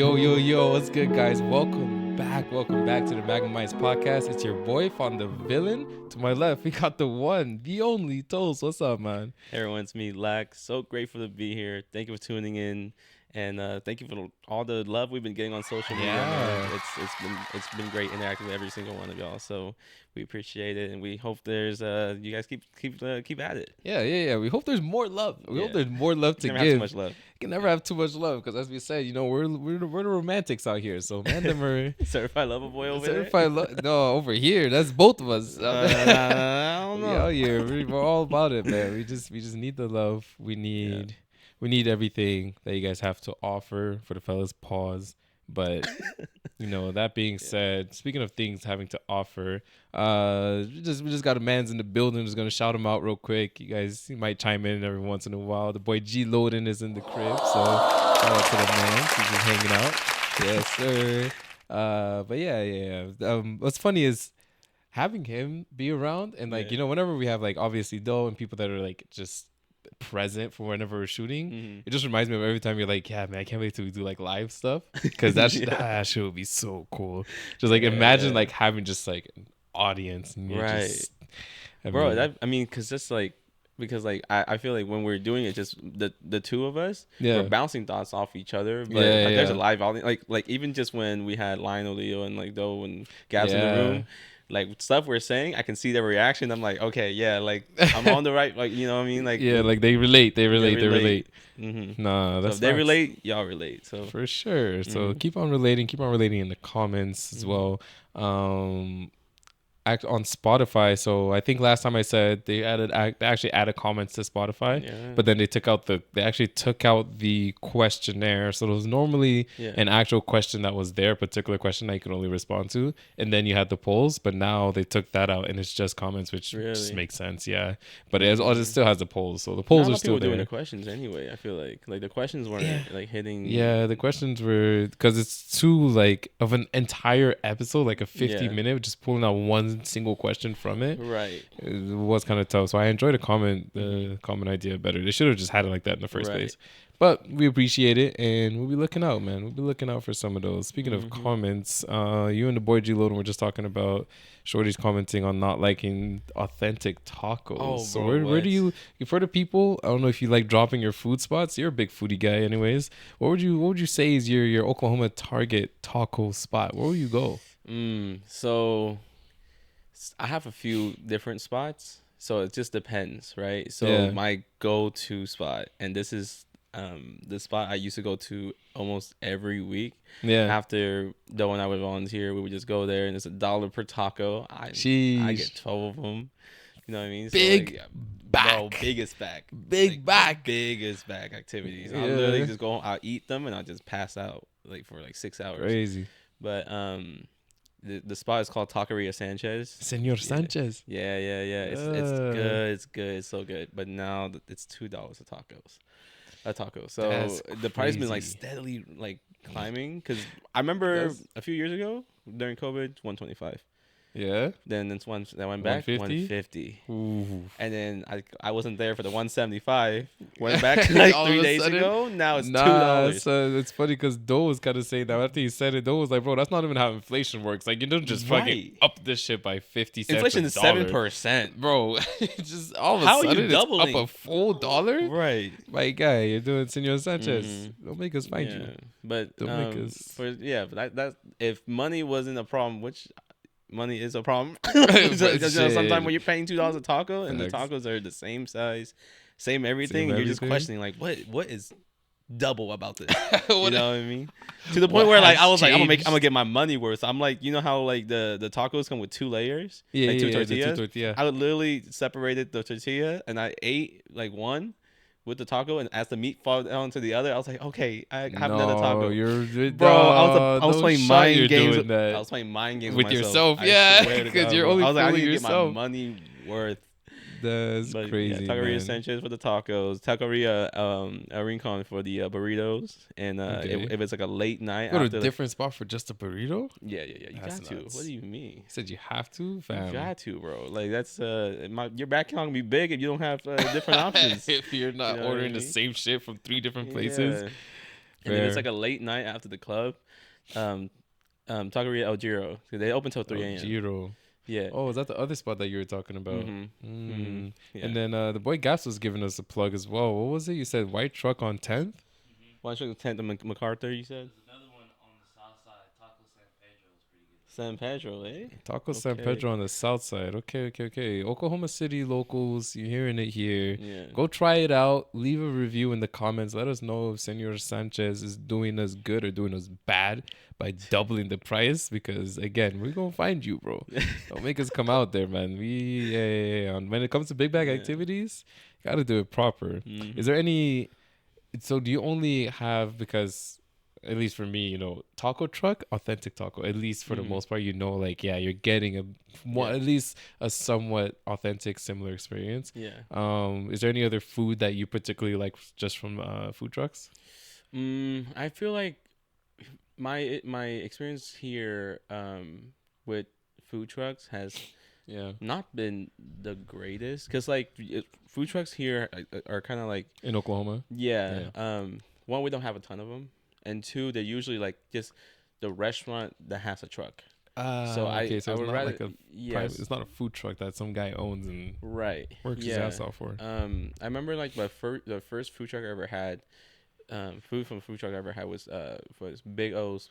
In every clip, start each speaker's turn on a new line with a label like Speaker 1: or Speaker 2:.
Speaker 1: Yo, what's good, guys? Welcome back to the Magnum Minds podcast. It's your boy, Fon the Villain. To my left, we got the one, the only Toast. What's up, man?
Speaker 2: Hey everyone, it's me, Lack. So grateful to be here. Thank you for tuning in, and thank you for all the love we've been getting on social media. Man. It's been great interacting with every single one of y'all. So we appreciate it, and we hope there's you guys keep at it.
Speaker 1: Yeah. We hope there's more love. We hope there's more love to
Speaker 2: never
Speaker 1: give.
Speaker 2: Have too much love.
Speaker 1: You can never have too much love because, as we said, we're the romantics out here. So man, them are
Speaker 2: certified lover boy over
Speaker 1: certified there. No, over here, that's both of us.
Speaker 2: I don't know.
Speaker 1: Out here, we're all about it, man. We just need the love. We need everything that you guys have to offer for the fellas. Pause. But that being said, speaking of things having to offer, we just got a man's in the building. Just gonna shout him out real quick. He might chime in every once in a while. The boy G Loden is in the crib, so shout out to the man. He's just hanging out. Yes, sir. But yeah. What's funny is having him be around, and whenever we have obviously Doe and people that are just present for whenever we're shooting, it just reminds me of every time you're like, yeah, man, I can't wait till we do live stuff, because that shit would be so cool. Just imagine having just an audience, and
Speaker 2: because I feel like when we're doing it, just the two of us, we're bouncing thoughts off each other. But there's a live audience, like even just when we had Lionel, Leo, and Doe and Gabs in the room. Stuff we're saying, I can see their reaction. I'm like, okay, yeah, I'm on the right, you know what I mean?
Speaker 1: They relate. Mm-hmm. Nah, that's
Speaker 2: so if they relate, y'all relate. So
Speaker 1: for sure. So keep on relating in the comments as well. Act on Spotify. So I think last time I said they actually added comments to Spotify, but then they actually took out the questionnaire. So there was normally an actual question that was there, particular question that you could only respond to, and then you had the polls. But now they took that out, and it's just comments, which just makes sense. Yeah, but it still has the polls. So the polls are still there.
Speaker 2: Doing the questions anyway. I feel like the questions weren't hitting.
Speaker 1: Yeah, the questions were, because it's too of an entire episode, a 50-minute, just pulling out one single question from it.
Speaker 2: Right.
Speaker 1: It was kind of tough. So I enjoyed the comment idea better. They should have just had it like that in the first place. But we appreciate it, and we'll be looking out, man. We'll be looking out for some of those. Speaking of comments, you and the boy G Loden were just talking about Shorty's commenting on not liking authentic tacos.
Speaker 2: Oh,
Speaker 1: so
Speaker 2: bro,
Speaker 1: where do you, for the people, I don't know if you like dropping your food spots. You're a big foodie guy anyways. What would you say is your Oklahoma target taco spot? Where will you go?
Speaker 2: So I have a few different spots, so it just depends, right? So my go-to spot, and this is the spot I used to go to almost every week. After Doe and I would volunteer, we would just go there, and it's $1 per taco. I get 12 of them. You know what I mean?
Speaker 1: Big back.
Speaker 2: No, biggest back.
Speaker 1: Big back.
Speaker 2: Biggest back activities. I'll literally just go home, I'll eat them, and I'll just pass out for 6 hours.
Speaker 1: Crazy.
Speaker 2: But the spot is called Taqueria Sanchez.
Speaker 1: Senor Sanchez.
Speaker 2: Yeah. It's good. It's good. It's so good. But now it's $2 a taco. So the price has been steadily climbing. Because I remember a few years ago during COVID, $125.
Speaker 1: Yeah.
Speaker 2: Then that went back $150.
Speaker 1: Ooh.
Speaker 2: And then I wasn't there for the $175. Went back 3 days ago. Now it's $2.
Speaker 1: So it's funny because Doe was kind of saying that after he said it. Doe was like, bro, that's not even how inflation works. You don't just fucking up this shit by 50 cents.
Speaker 2: Inflation is 7%,
Speaker 1: bro. Just all of a sudden it's up a full $1.
Speaker 2: Right,
Speaker 1: my guy. You're doing Senor Sanchez. Don't make us find you.
Speaker 2: But
Speaker 1: don't make us.
Speaker 2: But that if money wasn't a problem, which money is a problem. Sometimes when you're paying $2 a taco and the tacos are the same size, same everything, you're just questioning what is double about this? You know what I mean? To the point where I was I'm gonna get my money worth. I'm like, you know how the tacos come with 2 layers, two tortillas. I would literally separated the tortilla and I ate one with the taco, and as the meat fall down to the other, I was like, okay, I have another taco. I was playing mind games. I was playing mind games with
Speaker 1: yourself. Because you're only fooling yourself.
Speaker 2: I get my money worth.
Speaker 1: That's crazy.
Speaker 2: Taqueria Sanchez for the tacos, Taqueria Rincon for the burritos, and if it's a late night,
Speaker 1: go to a different spot for just a burrito.
Speaker 2: Yeah. You got to. What do you mean?
Speaker 1: You said you have to, fam.
Speaker 2: You got to, bro. That's your back count can be big if you don't have different options.
Speaker 1: If you're not ordering the same shit from 3 different places.
Speaker 2: And then it's like a late night after the club. Taqueria El Giro. They open till 3 a.m.
Speaker 1: Giro.
Speaker 2: Yeah.
Speaker 1: Oh, is that the other spot that you were talking about?
Speaker 2: Yeah.
Speaker 1: And then the boy Gas was giving us a plug as well. What was it? You said White Truck on 10th?
Speaker 2: White Truck on 10th and MacArthur, you said?
Speaker 3: There's another one on the south side. Taco San Pedro is pretty good.
Speaker 2: San Pedro, eh?
Speaker 1: Taco San Pedro on the south side. Okay. Oklahoma City locals, you're hearing it here.
Speaker 2: Yeah.
Speaker 1: Go try it out. Leave a review in the comments. Let us know if Senor Sanchez is doing us good or doing us bad by doubling the price. Because again, we're gonna find you, bro. Don't make us come out there, man. When it comes to big bag activities, gotta do it proper. Is there any? So do you only have, because at least for me, taco truck, authentic taco, at least for the most part, like, yeah, you're getting at least a somewhat authentic, similar experience.
Speaker 2: Yeah.
Speaker 1: Is there any other food that you particularly like just from food trucks?
Speaker 2: I feel like my experience here with food trucks has not been the greatest, because like food trucks here are kind of like
Speaker 1: in Oklahoma.
Speaker 2: One, we don't have a ton of them, and two, they're usually like just the restaurant that has a truck.
Speaker 1: So it's
Speaker 2: I would
Speaker 1: not
Speaker 2: rather,
Speaker 1: like a private, it's not a food truck that some guy owns and works his ass off for.
Speaker 2: I remember like the first food truck I ever had, food from food truck I ever had was Big O's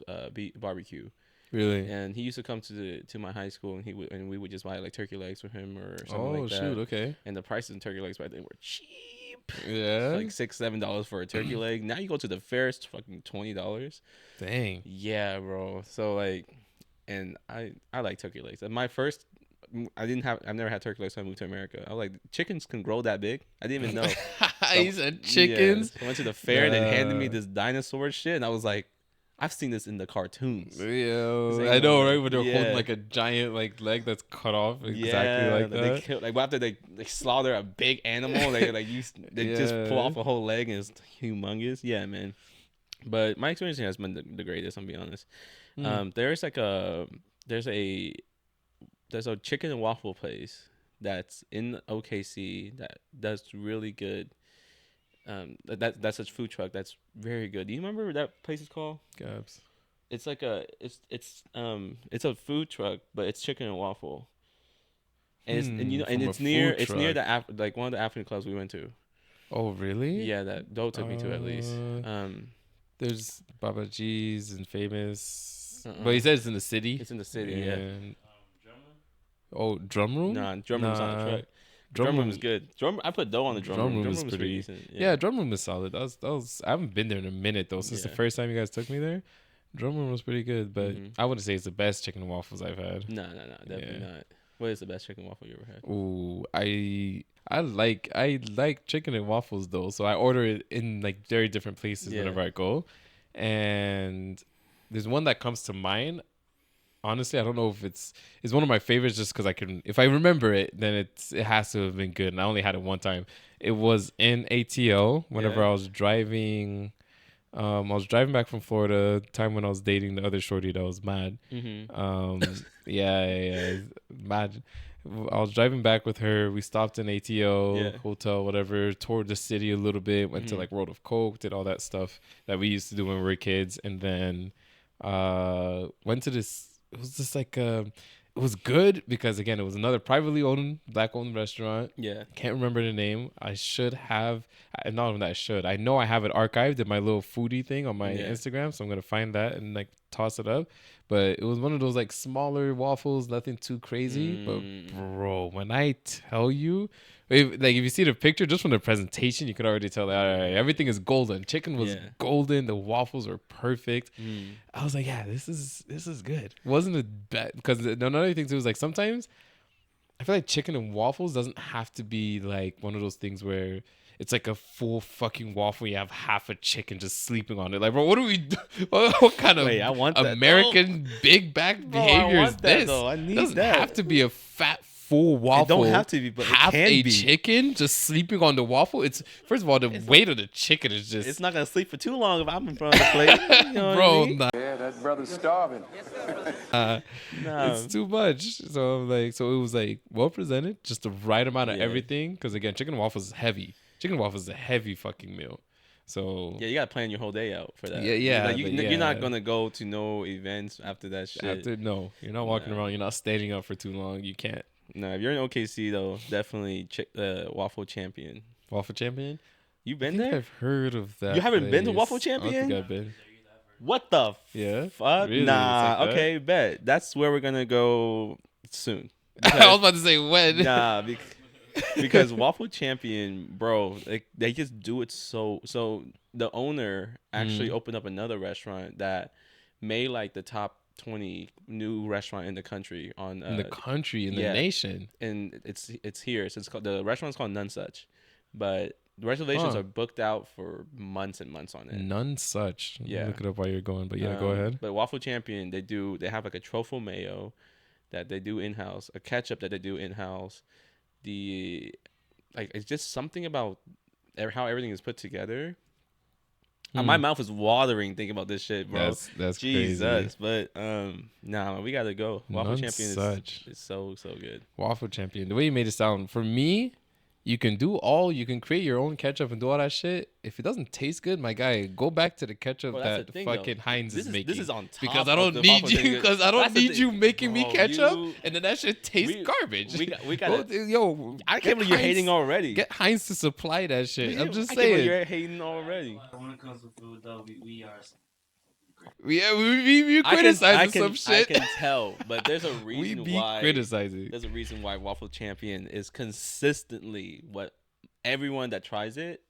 Speaker 2: barbecue.
Speaker 1: Really?
Speaker 2: And he used to come to my high school, and we would just buy like turkey legs for him or something like that. Oh shoot, okay. And the prices in turkey legs back then were cheap.
Speaker 1: Yeah.
Speaker 2: Like $6-7 for a turkey leg. Now you go to the fair, it's fucking $20.
Speaker 1: Dang.
Speaker 2: Yeah, bro. So like, and I like turkey legs. And I've never had turkey legs, so I moved to America. I was like, chickens can grow that big? I didn't even know.
Speaker 1: He said chickens?
Speaker 2: Yeah. So I went to the fair and they handed me this dinosaur shit, and I was like, I've seen this in the cartoons.
Speaker 1: Yo, I know, right? When they're holding like a giant like leg that's cut off exactly like that.
Speaker 2: Like after they slaughter a big animal, they just pull off a whole leg and it's humongous. Yeah, man. But my experience here has been the greatest. I'm being honest. There's a chicken and waffle place that's in OKC that does really good. That's a food truck that's very good. Do you remember what that place is called?
Speaker 1: Gabs.
Speaker 2: It's like it's a food truck, but it's chicken and waffle. And it's near the like one of the African clubs we went to.
Speaker 1: Oh really?
Speaker 2: Yeah, that Doe took me to at least.
Speaker 1: There's Baba G's and Famous, but he said it's in the city.
Speaker 2: It's in the city. Yeah.
Speaker 1: Drum room?
Speaker 2: Nah, drum room's on the truck. Drum room is good. I put dough on the drum room. Drum room is pretty decent.
Speaker 1: Yeah, drum room is solid. That was. I haven't been there in a minute though since the first time you guys took me there. Drum room was pretty good, but I wouldn't say it's the best chicken and waffles I've had.
Speaker 2: No, definitely not. What is the best chicken and waffle you ever had?
Speaker 1: Ooh, I like chicken and waffles though, so I order it in like very different places whenever I go, and there's one that comes to mind. Honestly, I don't know if it's one of my favorites just because if I remember it, then it has to have been good. And I only had it one time. It was in ATL whenever I was driving. I was driving back from Florida, time when I was dating the other shorty that was mad. Mad. I was driving back with her. We stopped in ATL hotel, whatever, toured the city a little bit, went to like World of Coke, did all that stuff that we used to do when we were kids, and then went to this. It was just like it was good because again it was another privately owned black owned restaurant. Yeah, can't remember the name. I know I have it archived in my little foodie thing on my Instagram, so I'm gonna find that and like toss it up. But it was one of those like smaller waffles, nothing too crazy. But bro, when I tell you, if you see the picture just from the presentation, you could already tell that everything is golden. Chicken was golden. The waffles were perfect. I was like, yeah, this is good. Wasn't it bad? Because another thing too is like sometimes I feel like chicken and waffles doesn't have to be like one of those things where it's like a full fucking waffle. You have half a chicken just sleeping on it. Like, bro, what do we do? What kind of American big back behavior is this?
Speaker 2: I need
Speaker 1: it doesn't have to be a fat full waffle.
Speaker 2: It don't have to be, but
Speaker 1: half
Speaker 2: it can
Speaker 1: a
Speaker 2: be.
Speaker 1: chicken just sleeping on the waffle. It's first of all the weight of the chicken is just.
Speaker 2: It's not gonna sleep for too long if I'm in front of the plate. You know
Speaker 1: bro,
Speaker 2: what I mean?
Speaker 4: Yeah, that brother's starving.
Speaker 1: It's too much. So I'm like, so it was like well presented, just the right amount of everything. Because again, chicken and waffles is heavy. Chicken and waffles is a heavy fucking meal. So
Speaker 2: Yeah, you gotta plan your whole day out for that.
Speaker 1: Yeah,
Speaker 2: Like,
Speaker 1: but
Speaker 2: you're not gonna go to no events after that shit.
Speaker 1: no, you're not walking around. You're not standing up for too long. You can't.
Speaker 2: No, if you're in OKC though, definitely check Waffle Champion.
Speaker 1: Waffle Champion.
Speaker 2: You
Speaker 1: I
Speaker 2: been
Speaker 1: think
Speaker 2: there?
Speaker 1: I've heard of that.
Speaker 2: You haven't been to
Speaker 1: place.
Speaker 2: Waffle
Speaker 1: I don't
Speaker 2: Champion?
Speaker 1: think I've been.
Speaker 2: What the
Speaker 1: Yeah?
Speaker 2: fuck?
Speaker 1: Really? It's
Speaker 2: Nah.
Speaker 1: like that?
Speaker 2: Okay, bet. That's where we're gonna go soon.
Speaker 1: I was about to say when.
Speaker 2: Nah, because Waffle Champion, bro, like they just do it so. So the owner actually opened up another restaurant that made like the top 20 new restaurant in the country on
Speaker 1: in the country, in the nation,
Speaker 2: and it's here. So it's called, the restaurant's called None Such, but the reservations are booked out for months and months on it.
Speaker 1: None Such.
Speaker 2: Yeah,
Speaker 1: look it up while you're going, but yeah, go ahead.
Speaker 2: But Waffle Champion, they have like a truffle mayo that they do in house, a ketchup that they do in house. It's just something about how everything is put together. My mouth is watering thinking about this shit, bro.
Speaker 1: That's
Speaker 2: Jesus.
Speaker 1: crazy.
Speaker 2: But nah, we gotta go. Waffle Champion is so good.
Speaker 1: Waffle Champion. The way you made it sound, for me, you can create your own ketchup and do all that shit. If it doesn't taste good, my guy, go back to the ketchup that fucking Heinz is making.
Speaker 2: This is on top
Speaker 1: because I don't need you. Because I don't need you making me ketchup, and then that shit tastes garbage.
Speaker 2: We got
Speaker 1: yo.
Speaker 2: I can't believe you're hating already.
Speaker 1: Get Heinz to supply that shit. I'm just
Speaker 2: I
Speaker 1: saying.
Speaker 2: Can't believe you're hating already.
Speaker 3: When it comes to food, though, we are.
Speaker 1: Yeah, we criticizing some shit.
Speaker 2: I can tell, but there's a reason why
Speaker 1: criticizing.
Speaker 2: There's a reason why Waffle Champion is consistently what everyone that tries it,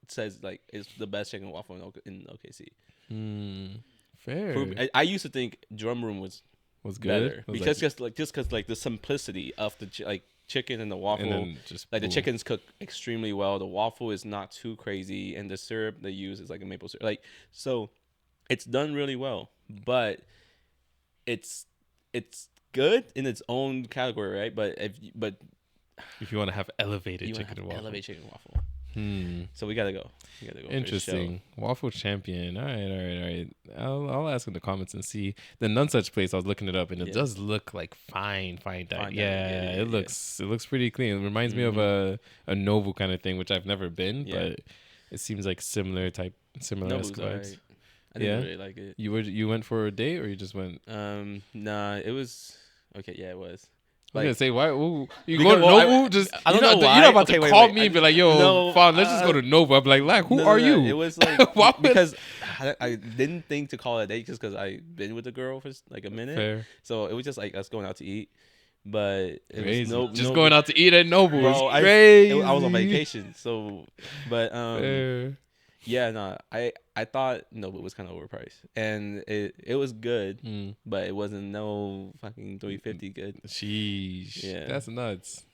Speaker 2: says like it's the best chicken waffle in OKC.
Speaker 1: Fair.
Speaker 2: I used to think Drum Room was
Speaker 1: good
Speaker 2: better because just because the simplicity of the chicken and the waffle,
Speaker 1: and then
Speaker 2: the chicken's cooked extremely well. The waffle is not too crazy, and the syrup they use is like a maple syrup. So. It's done really well, but it's good in its own category, right? But
Speaker 1: if you want to have elevated chicken and waffle,
Speaker 2: so we gotta go.
Speaker 1: Interesting. Waffle Champion. All right. I'll ask in the comments and see. The None Such place, I was looking it up, and it does look like fine dining. Yeah, it looks pretty clean. It reminds me of a Nobu kind of thing, which I've never been, but it seems like similar vibes.
Speaker 2: I didn't really like it.
Speaker 1: You went for a date or you just went?
Speaker 2: Nah, it was okay. Yeah, it was.
Speaker 1: I was gonna say why you go to Nobu?
Speaker 2: I don't know why.
Speaker 1: You're not about to call me and be like, "Yo, fine, let's just go to Nobu." I'm like, who are you?
Speaker 2: It was like because I didn't think to call it a date just because I've been with a girl for like a minute. Fair. So it was just like us going out to eat. But it was
Speaker 1: going out to eat at Nobu.
Speaker 2: Bro,
Speaker 1: crazy.
Speaker 2: I was on vacation, so yeah, no, I thought Nobu was kind of overpriced, and it was good, but it wasn't no fucking $350 good.
Speaker 1: Sheesh, yeah, that's nuts.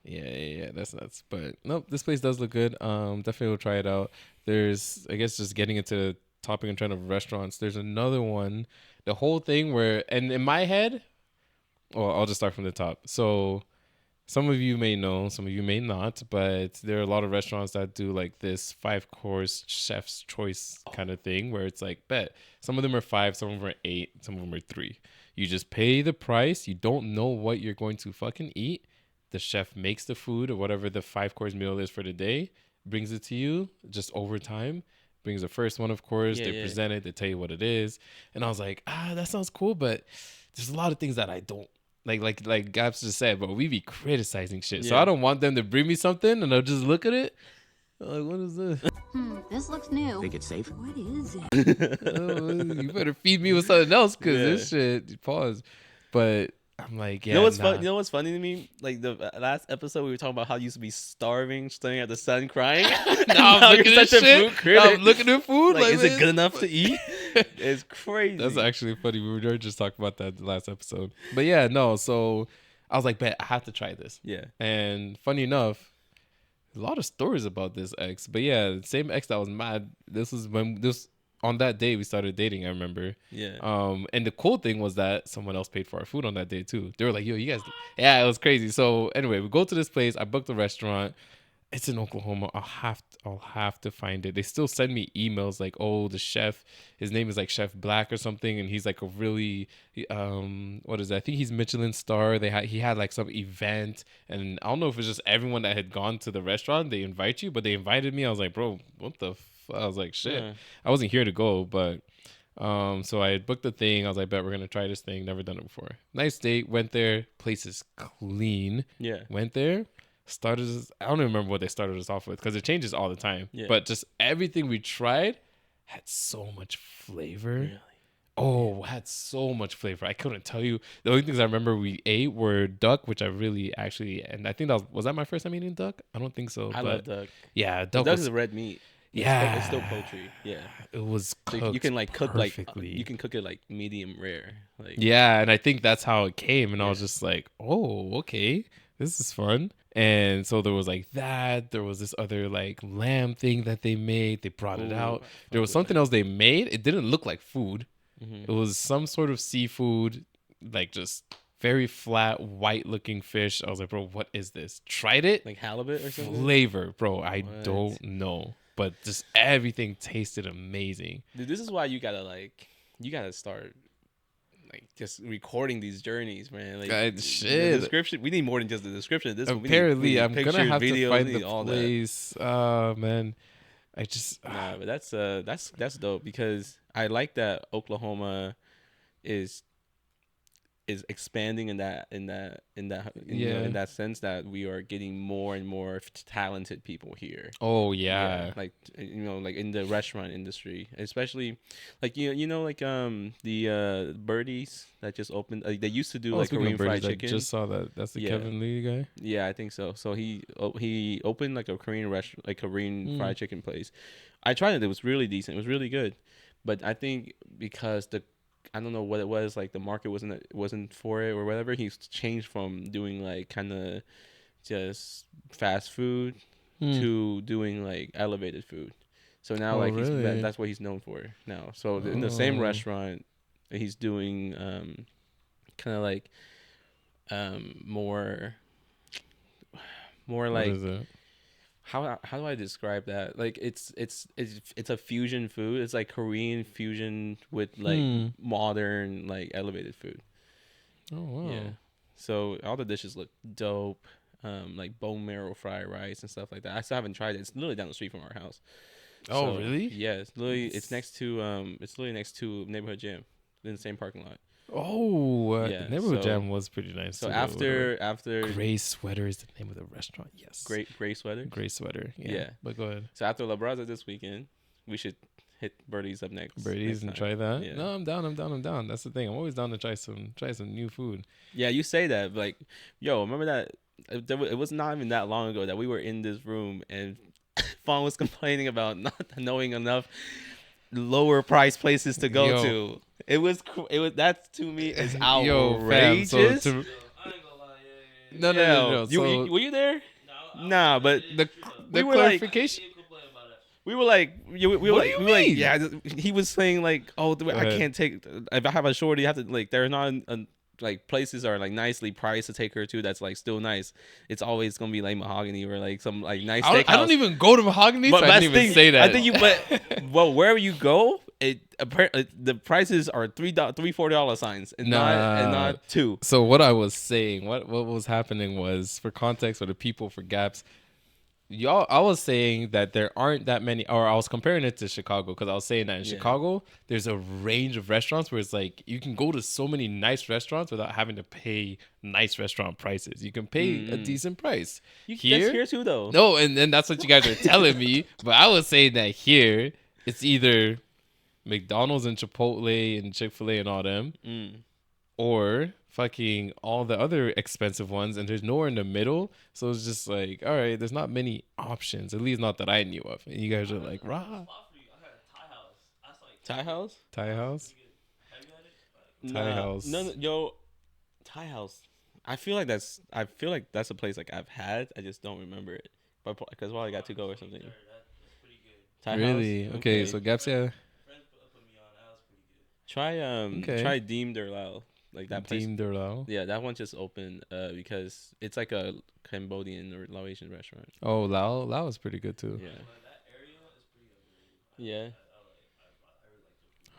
Speaker 1: Yeah, that's nuts. But nope, this place does look good. Definitely will try it out. There's, I guess, just getting into the topic and trend of restaurants. There's another one, the whole thing where, and in my head, well, I'll just start from the top. So. Some of you may know, some of you may not, but there are a lot of restaurants that do like this 5-course chef's choice kind of thing where it's like, bet. Some of them are 5, some of them are 8, some of them are 3. You just pay the price. You don't know what you're going to fucking eat. The chef makes the food or whatever the 5-course meal is for the day, brings it to you just over time. Brings the first one, of course. They present it. They tell you what it is. And I was like, that sounds cool, but there's a lot of things that I don't. Like Gabs just said, but we be criticizing shit. So I don't want them to bring me something and I'll just look at it. Like, what is this?
Speaker 4: This looks new.
Speaker 5: Think it's safe?
Speaker 4: What is it?
Speaker 1: You better feed me with something else because this shit, pause. But I'm like,
Speaker 2: you know what's funny to me? Like the last episode, we were talking about how you used to be starving, staring at the sun, crying.
Speaker 1: now I'm looking at shit. I'm looking at food.
Speaker 2: Like, is it good enough to eat? It's crazy.
Speaker 1: That's actually funny. We were just talking about that the last episode. But yeah, no. So I was like, bet I have to try this.
Speaker 2: Yeah.
Speaker 1: And funny enough, a lot of stories about this ex. But yeah, the same ex that was mad. This was when on that day we started dating, I remember.
Speaker 2: Yeah.
Speaker 1: And the cool thing was that someone else paid for our food on that day too. They were like, yo, you guys, yeah, it was crazy. So anyway, we go to this place. I booked the restaurant. It's in Oklahoma. I'll have to find it. They still send me emails like, oh, the chef, his name is like Chef Black or something, and he's like a really what is that? I think he's Michelin star. He had like some event, and I don't know if it's just everyone that had gone to the restaurant, they invite you, but they invited me. I was like, bro, what the I was like, shit.
Speaker 2: Yeah.
Speaker 1: I wasn't here to go, but so I booked the thing. I was like, bet we're gonna try this thing. Never done it before. Nice date. Went there. Place is clean.
Speaker 2: Yeah.
Speaker 1: Went there. I don't even remember what they started us off with because it changes all the time.
Speaker 2: Yeah.
Speaker 1: But just everything we tried had so much flavor.
Speaker 2: Really?
Speaker 1: Oh, had so much flavor. I couldn't tell you. The only things I remember we ate were duck, which I really actually, and I think was that my first time eating duck? I don't think so.
Speaker 2: I love duck.
Speaker 1: Yeah,
Speaker 2: Duck
Speaker 1: duck
Speaker 2: is
Speaker 1: was,
Speaker 2: a red meat.
Speaker 1: yeah,
Speaker 2: It's still poultry. Yeah.
Speaker 1: it was
Speaker 2: So
Speaker 1: cooked
Speaker 2: you can like cook
Speaker 1: perfectly.
Speaker 2: you can cook it like medium rare. Like
Speaker 1: Yeah, and I think that's how it came. And I was just like, oh, okay, this is fun. And so there was like that. There was this other like lamb thing that they made. They brought it
Speaker 2: Ooh,
Speaker 1: out.
Speaker 2: I
Speaker 1: There was
Speaker 2: fuck with
Speaker 1: something else they made. It didn't look like food.
Speaker 2: Mhm.
Speaker 1: It was some sort of seafood, like just very flat, white looking fish. I was like, bro, what is this? Tried it.
Speaker 2: Like halibut or something.
Speaker 1: Flavor, bro. I
Speaker 2: What?
Speaker 1: don't know. But just everything tasted amazing.
Speaker 2: Dude, this is why you gotta start like just recording these journeys, man. Like
Speaker 1: God,
Speaker 2: the
Speaker 1: shit.
Speaker 2: description. We need more than just the description. This
Speaker 1: Apparently,
Speaker 2: we need
Speaker 1: I'm
Speaker 2: pictures,
Speaker 1: gonna have
Speaker 2: videos,
Speaker 1: to find
Speaker 2: we need
Speaker 1: the
Speaker 2: all that.
Speaker 1: place. Oh man, I just
Speaker 2: Nah, but that's dope because I like that Oklahoma is expanding in that you know,
Speaker 1: Yeah.
Speaker 2: in that sense that we are getting more and more talented people here.
Speaker 1: oh yeah.
Speaker 2: Like you know, like in the restaurant industry, especially like you know like the Birdies that just opened. They used to do like
Speaker 1: Speaking of
Speaker 2: Korean fried
Speaker 1: burgers,
Speaker 2: chicken.
Speaker 1: I just saw that. That's the
Speaker 2: Yeah.
Speaker 1: Kevin Lee guy.
Speaker 2: Yeah, I think so. So he opened like a Korean restaurant, like Korean fried chicken place. I tried it. It was really decent. It was really good. But I think because I don't know what it was, like the market wasn't for it or whatever. He's changed from doing like kind of just fast food to doing like elevated food. So now
Speaker 1: Oh,
Speaker 2: like
Speaker 1: really?
Speaker 2: that's what he's known for now. So in the same
Speaker 1: Oh.
Speaker 2: restaurant, he's doing kind of like more
Speaker 1: What
Speaker 2: like
Speaker 1: is it?
Speaker 2: how do I describe that? Like it's a fusion food. It's like Korean fusion with like modern like elevated food.
Speaker 1: Oh wow.
Speaker 2: Yeah. So all the dishes look dope. Like bone marrow fried rice and stuff like that. I still haven't tried it. It's literally down the street from our house.
Speaker 1: Oh
Speaker 2: So,
Speaker 1: really?
Speaker 2: Yeah, it's literally next to neighborhood gym in the same parking lot.
Speaker 1: Oh,
Speaker 2: Yeah,
Speaker 1: Neighborhood
Speaker 2: so-
Speaker 1: Jam was pretty nice.
Speaker 2: So
Speaker 1: too.
Speaker 2: after
Speaker 1: Gray Sweater is the name of the restaurant. Yes.
Speaker 2: gray sweater.
Speaker 1: Gray Sweater. Yeah.
Speaker 2: Yeah.
Speaker 1: But go ahead.
Speaker 2: So after La Braza this weekend, we should hit Birdies up next.
Speaker 1: Birdies and
Speaker 2: next
Speaker 1: try
Speaker 2: time.
Speaker 1: that.
Speaker 2: Yeah.
Speaker 1: No, I'm down. That's the thing. I'm always down to try some new food.
Speaker 2: Yeah, you say that, but like, yo, remember that? It was not even that long ago that we were in this room and Fawn was complaining about not knowing enough lower price places to go
Speaker 1: Yo.
Speaker 2: to. It was that to me is
Speaker 1: Yo, fam,
Speaker 2: outrageous.
Speaker 1: so
Speaker 3: I ain't gonna lie, yeah.
Speaker 1: no.
Speaker 2: You, were you there?
Speaker 3: No,
Speaker 2: Nah, but
Speaker 1: the
Speaker 2: we were like-
Speaker 1: clarification.
Speaker 3: Didn't complain about it.
Speaker 2: we were like, we were
Speaker 1: What
Speaker 2: like,
Speaker 1: do you
Speaker 2: we were like,
Speaker 1: mean?
Speaker 2: yeah. He was saying like, oh, I
Speaker 1: ahead.
Speaker 2: can't take. If I have a shorty, you have to like. There's not like places are like nicely priced to take her to. That's like still nice. It's always gonna be like mahogany or like some like nice steakhouse.
Speaker 1: I don't even go to Mahogany,
Speaker 2: But
Speaker 1: so I
Speaker 2: that's
Speaker 1: didn't
Speaker 2: the
Speaker 1: even
Speaker 2: thing,
Speaker 1: say that.
Speaker 2: I think well, wherever you go, the prices are $3-$4 signs and
Speaker 1: Nah.
Speaker 2: not two.
Speaker 1: So what I was saying, what was happening was, for context for the people, for gaps, I was saying that there aren't that many, or I was comparing it to Chicago because I was saying that in Chicago there's a range of restaurants where it's like you can go to so many nice restaurants without having to pay nice restaurant prices. You can pay a decent price.
Speaker 2: That's here too though.
Speaker 1: No, and that's what you guys are telling me. But I was saying that here it's either McDonald's and Chipotle and Chick-fil-A and all them, or fucking all the other expensive ones, and there's nowhere in the middle. So it's just like, all right, there's not many options, at least not that I knew of. And you guys are like, rah,
Speaker 3: Spot for you. I got a Thai house. That's like
Speaker 2: Thai house.
Speaker 1: Thai house.
Speaker 3: Have you had it?
Speaker 1: Thai house.
Speaker 2: No, yo, Thai house. I feel like that's a place like I've had. I just don't remember it. But because I got to go or something.
Speaker 3: That's pretty good.
Speaker 2: Thai
Speaker 1: Really?
Speaker 2: house?
Speaker 1: Okay, so Gaps, yeah,
Speaker 3: Friends put me on. That was pretty good.
Speaker 2: Try
Speaker 1: Okay.
Speaker 2: try Deem Derlao. Like that place.
Speaker 1: Deem Derlao.
Speaker 2: Yeah, that one just opened because it's like a Cambodian or Laotian restaurant.
Speaker 1: Oh, Lao is pretty good too.
Speaker 2: Yeah.
Speaker 3: But that area is pretty underrated.
Speaker 2: Yeah.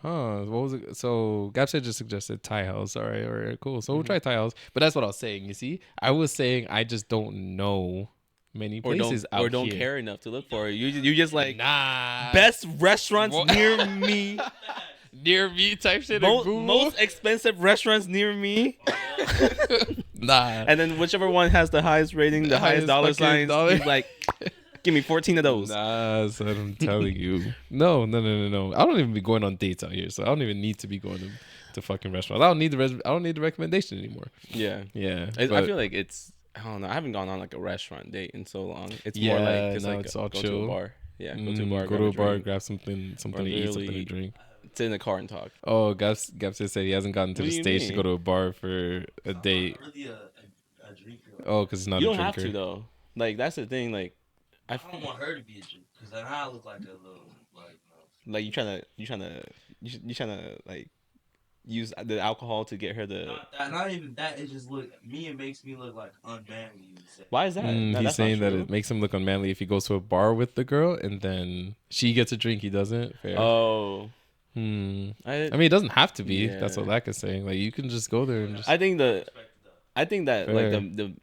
Speaker 1: Huh? What was it? So Gaps had just suggested Thai house. All right, cool. So we'll try Thai house. But that's what I was saying. You see, I was saying I just don't know many
Speaker 2: or
Speaker 1: places out
Speaker 2: or don't
Speaker 1: here.
Speaker 2: care enough to look for it. You just like
Speaker 1: Nah.
Speaker 2: best restaurants
Speaker 1: What?
Speaker 2: near me.
Speaker 1: Near me type shit in Google.
Speaker 2: Most expensive restaurants near me.
Speaker 1: Nah.
Speaker 2: And then whichever one has the highest rating, the highest dollar
Speaker 1: fucking
Speaker 2: signs,
Speaker 1: dollar.
Speaker 2: he's like, give me 14 of those.
Speaker 1: Nah, son, I'm telling you. No. I don't even be going on dates out here, so I don't even need to be going to fucking restaurants. I don't need the recommendation anymore.
Speaker 2: Yeah.
Speaker 1: Yeah.
Speaker 2: I
Speaker 1: but-
Speaker 2: feel like it's, I don't know. I haven't gone on like a restaurant date in so long. It's
Speaker 1: Yeah,
Speaker 2: more like just
Speaker 1: now
Speaker 2: like
Speaker 1: it's all
Speaker 2: go
Speaker 1: chill.
Speaker 2: to a bar. Yeah, go to a bar,
Speaker 1: Go to a bar,
Speaker 2: drink,
Speaker 1: grab something to eat, something to
Speaker 2: literally
Speaker 1: drink.
Speaker 2: sit in the car and talk.
Speaker 1: Oh, Gaps just said he hasn't gotten to
Speaker 2: What
Speaker 1: the
Speaker 2: do you
Speaker 1: stage to
Speaker 2: mean?
Speaker 1: go to a bar for a date.
Speaker 3: I'm not really a drinker.
Speaker 1: Oh, because he's not
Speaker 2: You
Speaker 1: a
Speaker 2: don't have
Speaker 1: drinker.
Speaker 2: to though. Like that's the thing. Like
Speaker 3: I don't want her to be a drinker because then I look like a little
Speaker 2: like you trying to like use the alcohol to get her the.
Speaker 3: not even that. It just it makes me look like unmanly. You would say.
Speaker 2: Why is that? No,
Speaker 1: He's
Speaker 2: that's not
Speaker 1: saying that
Speaker 2: true.
Speaker 1: it makes him look unmanly if he goes to a bar with the girl and then she gets a drink, he doesn't. Fair.
Speaker 2: Oh.
Speaker 1: I mean,
Speaker 2: I
Speaker 1: it doesn't have to be.
Speaker 2: Yeah.
Speaker 1: That's what Lack is saying. Like, you can just go there and just.
Speaker 2: think that like
Speaker 1: Fair.
Speaker 2: the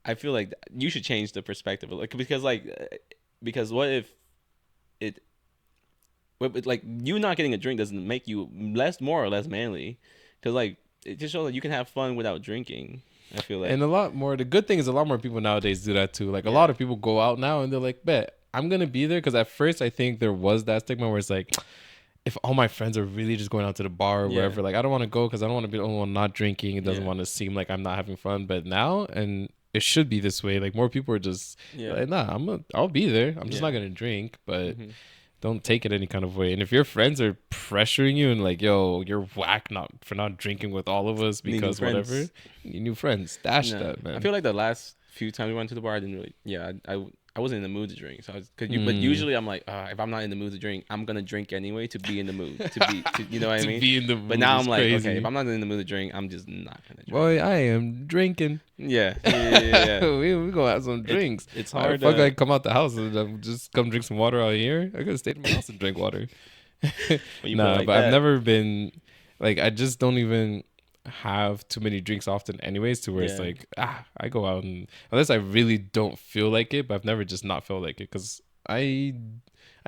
Speaker 2: I feel like you should change the perspective like because what if it like you not getting a drink doesn't make you more or less manly because like it just shows that you can have fun without drinking. I feel like
Speaker 1: And the good thing is a lot more people nowadays do that too. Like, a
Speaker 2: Yeah.
Speaker 1: lot of people go out now and they're like, bet, I'm going to be there. Because at first, I think there was that stigma where it's like, if all my friends are really just going out to the bar or
Speaker 2: Yeah.
Speaker 1: wherever, like, I don't want to go because I don't want to be the only one not drinking. It doesn't
Speaker 2: Yeah.
Speaker 1: want to seem like I'm not having fun. But now, and it should be this way, like, more people are just
Speaker 2: Yeah.
Speaker 1: like, nah, I'll be there. I'm just
Speaker 2: Yeah.
Speaker 1: not going to drink. But
Speaker 2: Mhm.
Speaker 1: don't take it any kind of way. And if your friends are pressuring you and like, yo, you're whack for not drinking with all of us
Speaker 2: Need new
Speaker 1: because
Speaker 2: friends.
Speaker 1: whatever, you need new friends. Dash
Speaker 2: No.
Speaker 1: that, man.
Speaker 2: I feel like the last few times we went to the bar, I didn't really. Yeah, I wasn't in the mood to drink. So but
Speaker 1: Mm.
Speaker 2: usually I'm like, if I'm not in the mood to drink, I'm gonna drink anyway to be in the mood you know what I
Speaker 1: To
Speaker 2: mean?
Speaker 1: be in the mood
Speaker 2: But now
Speaker 1: is
Speaker 2: I'm like,
Speaker 1: crazy.
Speaker 2: okay, if I'm not in the mood to drink, I'm just not gonna drink.
Speaker 1: Boy, I am drinking.
Speaker 2: Yeah.
Speaker 1: we gonna have some drinks.
Speaker 2: It's
Speaker 1: Why
Speaker 2: hard.
Speaker 1: the fuck I come out the house and just come drink some water out here? I could have stayed in my house and drink water.
Speaker 2: when you put it
Speaker 1: Nah,
Speaker 2: like
Speaker 1: but
Speaker 2: that.
Speaker 1: I've never been like, I just don't even have too many drinks often anyways to where it's
Speaker 2: Yeah.
Speaker 1: like, I go out and unless I really don't feel like it, but I've never just not felt like it because I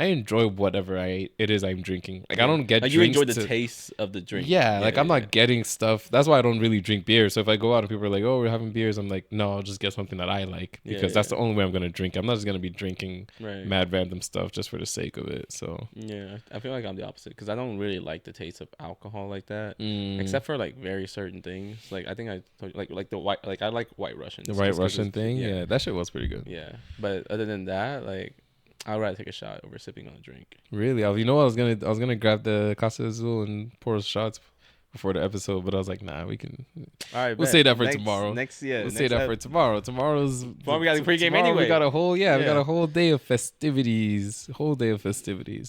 Speaker 1: enjoy whatever it is I'm drinking. Like, I don't get
Speaker 2: like you
Speaker 1: drinks
Speaker 2: enjoy the
Speaker 1: to-
Speaker 2: taste of the drink.
Speaker 1: Yeah, like I'm not getting stuff. That's why I don't really drink beer. So if I go out and people are like, "Oh, we're having beers," I'm like, "No, I'll just get something that I like because
Speaker 2: Yeah,
Speaker 1: that's
Speaker 2: yeah.
Speaker 1: the only way I'm gonna drink. I'm not just gonna be drinking
Speaker 2: right.
Speaker 1: mad random stuff just for the sake of it." So
Speaker 2: Yeah, I feel like I'm the opposite because I don't really like the taste of alcohol like that,
Speaker 1: mm,
Speaker 2: except for like very certain things. Like I think I told you, like the white, like I like White Russians.
Speaker 1: the White
Speaker 2: just 'cause
Speaker 1: Russian
Speaker 2: it's-
Speaker 1: thing, yeah, that shit was pretty good.
Speaker 2: Yeah, but other than that, like I'd rather take a shot over sipping on a drink.
Speaker 1: Really, you know what? I was gonna grab the Casa Azul and pour us shots before the episode, but I was like, nah, we can.
Speaker 2: All right,
Speaker 1: We'll
Speaker 2: bet.
Speaker 1: save that for
Speaker 2: Next-
Speaker 1: tomorrow.
Speaker 2: Next, yeah,
Speaker 1: We'll
Speaker 2: next
Speaker 1: save that
Speaker 2: ep-
Speaker 1: for tomorrow. Tomorrow's
Speaker 2: Tomorrow we got the pregame
Speaker 1: tomorrow
Speaker 2: anyway.
Speaker 1: We got a whole we got
Speaker 2: Yeah.
Speaker 1: a whole day of festivities.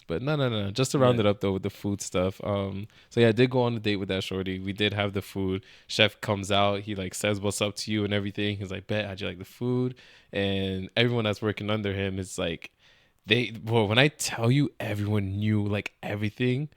Speaker 1: But no. Just to round it up though with the food stuff. So yeah, I did go on a date with that shorty. We did have the food. Chef comes out. He like says what's up to you and everything. He's like, "Bet, how'd you like the food?" And everyone that's working under him is like, when I tell you, everyone knew like everything.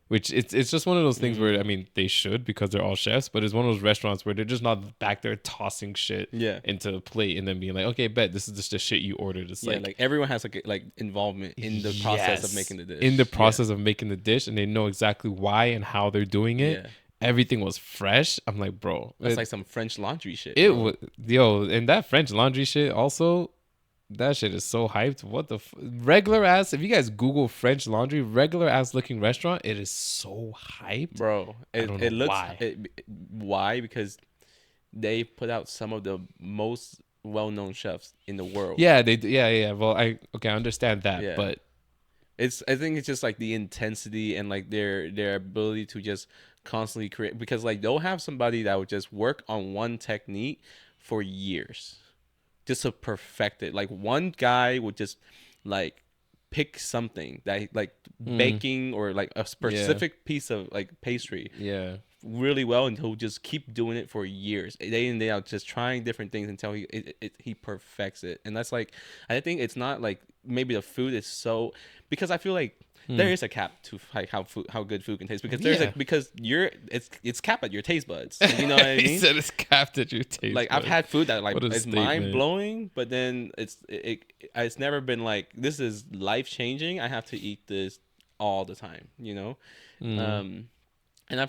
Speaker 1: Which it's just one of those things where I mean they should because they're all chefs, but it's one of those restaurants where they're just not back there tossing shit
Speaker 2: Yeah.
Speaker 1: into a plate and then being like, okay, bet this is just the shit you ordered. It's
Speaker 2: Yeah, like everyone has like involvement in the process of
Speaker 1: Yes,
Speaker 2: making the dish.
Speaker 1: in the process of making the dish, and they know exactly why and how they're doing it.
Speaker 2: Yeah.
Speaker 1: Everything was fresh. I'm like, bro,
Speaker 2: That's like some French laundry shit.
Speaker 1: it
Speaker 2: bro.
Speaker 1: was and that French laundry shit also. That shit is so hyped. What the regular ass? If you guys Google French laundry, regular ass looking restaurant, it is so hyped,
Speaker 2: Bro,
Speaker 1: I don't
Speaker 2: it
Speaker 1: know
Speaker 2: looks
Speaker 1: why.
Speaker 2: why because they put out some of the most well-known chefs in the world.
Speaker 1: Yeah, they do. Yeah. Well, I understand that,
Speaker 2: Yeah.
Speaker 1: but
Speaker 2: I think it's just like the intensity and like their ability to just constantly create because like they'll have somebody that would just work on one technique for years just to perfect it. Like one guy would just like pick something that like baking or like a specific piece of like pastry
Speaker 1: yeah,
Speaker 2: really well and he'll just keep doing it for years day in day out just trying different things until he perfects it. And that's like I think it's not like maybe the food is so because I feel like there is a cap to like how good food can taste because it's capped at your taste buds. You know what I mean?
Speaker 1: He said it's capped at your taste.
Speaker 2: Like I've had food that like is
Speaker 1: statement.
Speaker 2: mind blowing, but then it's never been like this is life changing. I have to eat this all the time. You know. And I've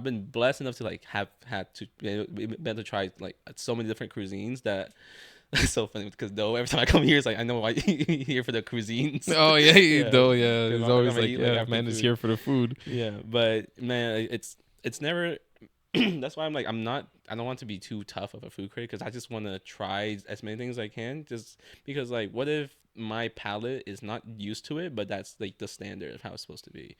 Speaker 2: been blessed enough to like have had to be able to try like so many different cuisines that it's so funny because though every time I come here it's like I know why you're here for the cuisines.
Speaker 1: Oh yeah, yeah. It's always like man is here for the food.
Speaker 2: Yeah, but man, it's never. That's why I'm like I don't want to be too tough of a food critic because I just want to try as many things as I can just because like what if my palate is not used to it but that's like the standard of how it's supposed to be.